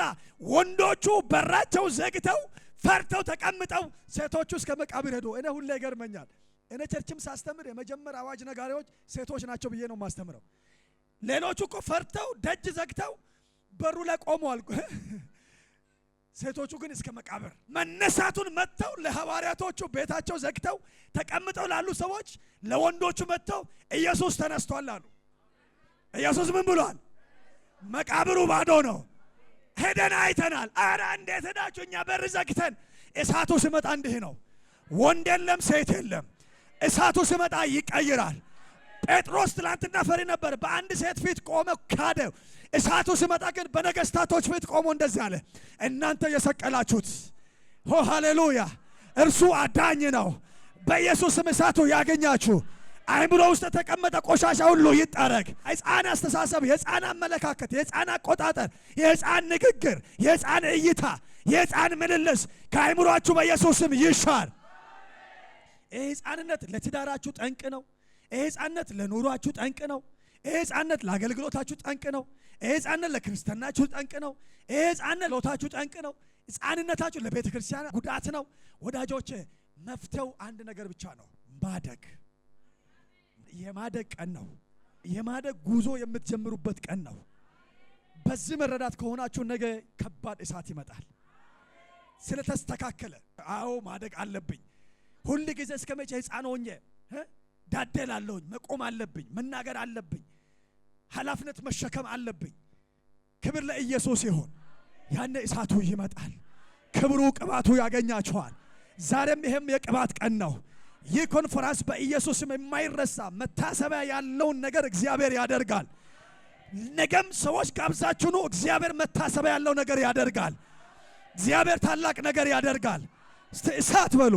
Speaker 1: ወንዶቹ በራቸው ዘግተው ፈርተው ተቀምጠው ሴቶቹ እስከ መቃብር ሄዱ። እኔ ሁሌ ይገርመኛል። እኔ ቸርችም ሳስተምር የመጀመሪያ አዋጅ ነጋሪዎች ሴቶች ናቸው ብዬ ነው ማስተምረው። ሌሎቹ እኮ ፈርተው ደጅ ዘግተው በሩ ላይ ቆመዋል። ሴቶቹ ግን እስከ መቃብር መነሳቱን መጥተው ለሐዋርያቶቹ ቤታቸው ዘግተው ተቀምጠው ላሉ ሰዎች ለወንዶቹ መጥተው ኢየሱስ ተነስቷል አሉ። ኢየሱስ ምን ብሏል? መቃብሩ ባዶ ነው፣ ሄደን አይተናል። አረ እንዴት ሄዳችሁ? እኛ በር ዘግተን። እሳቱ ሲመጣ እንዲህ ነው። ወንድ የለም ሴት የለም። እሳቱ ሲመጣ ይቀይራል። ጴጥሮስ ትላንትና ፈሪ ነበር። በአንድ ሴት ፊት ቆመ ካደ። እሳቱ ሲመጣ ግን በነገስታቶች ፊት ቆሞ እንደዚህ አለ፣ እናንተ የሰቀላችሁት ሃሌሉያ እርሱ አዳኝ ነው። በኢየሱስም እሳቱ ያገኛችሁ። አይምሮ ውስጥ የተቀመጠ ቆሻሻ ሁሉ ይጠረግ። የሕፃን አስተሳሰብ፣ የሕፃን አመለካከት፣ የሕፃን አቆጣጠር፣ የሕፃን ንግግር፣ የሕፃን እይታ፣ የሕፃን ምልልስ ከአይምሮአችሁ በኢየሱስም ይሻር። ይህ ሕፃንነት ለትዳራችሁ ጠንቅ ነው። ይህ ሕፃንነት ለኑሯችሁ ጠንቅ ነው። ይህ ሕፃንነት ለአገልግሎታችሁ ጠንቅ ነው። ይህ ሕፃንነት ለክርስትናችሁ ጠንቅ ነው። ይህ ሕፃንነት ለሕይወታችሁ ጠንቅ ነው። ሕፃንነታችሁ ለቤተ ክርስቲያን ጉዳት ነው። ወዳጆቼ መፍትሄው አንድ ነገር ብቻ ነው፣ ማደግ። የማደግ ቀን ነው። የማደግ ጉዞ የምትጀምሩበት ቀን ነው። በዚህ መረዳት ከሆናችሁ ነገ ከባድ እሳት ይመጣል። ስለተስተካከለ አዎ ማደግ አለብኝ። ሁሉ ጊዜ እስከ መቼ ሕፃን ሆኜ ዳደላለሁኝ? መቆም አለብኝ፣ መናገር አለብኝ፣ ኃላፊነት መሸከም አለብኝ። ክብር ለኢየሱስ ይሁን። ያኔ እሳቱ ይመጣል። ክብሩ ቅባቱ ያገኛችኋል። ዛሬም ይሄም የቅባት ቀን ነው። ይህ ኮንፈረንስ በኢየሱስም የማይረሳ መታሰቢያ ያለውን ነገር እግዚአብሔር ያደርጋል። ነገም ሰዎች ጋብዛችሁ ነው። እግዚአብሔር መታሰቢያ ያለው ነገር ያደርጋል። እግዚአብሔር ታላቅ ነገር ያደርጋል። እስቲ እሳት በሉ፣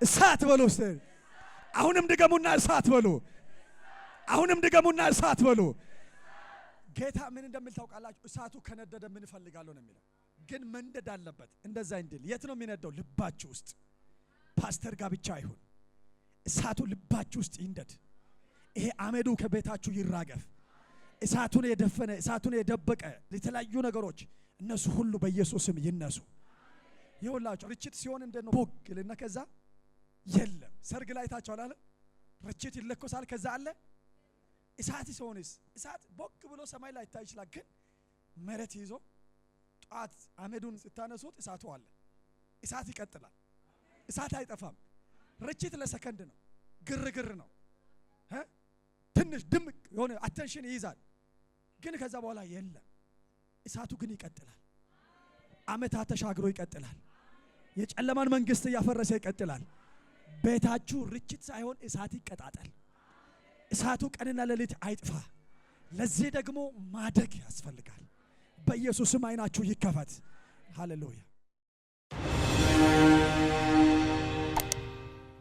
Speaker 1: እሳት በሉ። እስቲ አሁንም ድገሙና እሳት በሉ፣ አሁንም ድገሙና እሳት በሉ። ጌታ ምን እንደሚል ታውቃላችሁ? እሳቱ ከነደደ ምን እፈልጋለሁ ነው የሚለው። ግን መንደድ አለበት። እንደዛ እንድል የት ነው የሚነደው? ልባችሁ ውስጥ። ፓስተር ጋር ብቻ አይሁን። እሳቱ ልባችሁ ውስጥ ይንደድ። ይሄ አመዱ ከቤታችሁ ይራገፍ። እሳቱን የደፈነ እሳቱን የደበቀ የተለያዩ ነገሮች እነሱ ሁሉ በኢየሱስ ስም ይነሱ። ይኸውላችሁ ርችት ሲሆን እንደነው ቦግልና ከዛ የለም። ሰርግ ላይ ታቻለ አለ ርችት ይለኮሳል፣ ከዛ አለ እሳት ሲሆንስ እሳት ቦግ ብሎ ሰማይ ላይ ታይ ይችላል። ግን መሬት ይዞ ጧት አመዱን ስታነሱት እሳቱ አለ። እሳት ይቀጥላል። እሳት አይጠፋም። ርችት ለሰከንድ ነው፣ ግርግር ነው፣ ትንሽ ድምቅ የሆነ አቴንሽን ይይዛል። ግን ከዛ በኋላ የለም። እሳቱ ግን ይቀጥላል። አመታት ተሻግሮ ይቀጥላል። የጨለማን መንግስት እያፈረሰ ይቀጥላል። ቤታችሁ ርችት ሳይሆን እሳት ይቀጣጠል። እሳቱ ቀንና ሌሊት አይጥፋ። ለዚህ ደግሞ ማደግ ያስፈልጋል። በኢየሱስም አይናችሁ ይከፈት። ሃሌሉያ።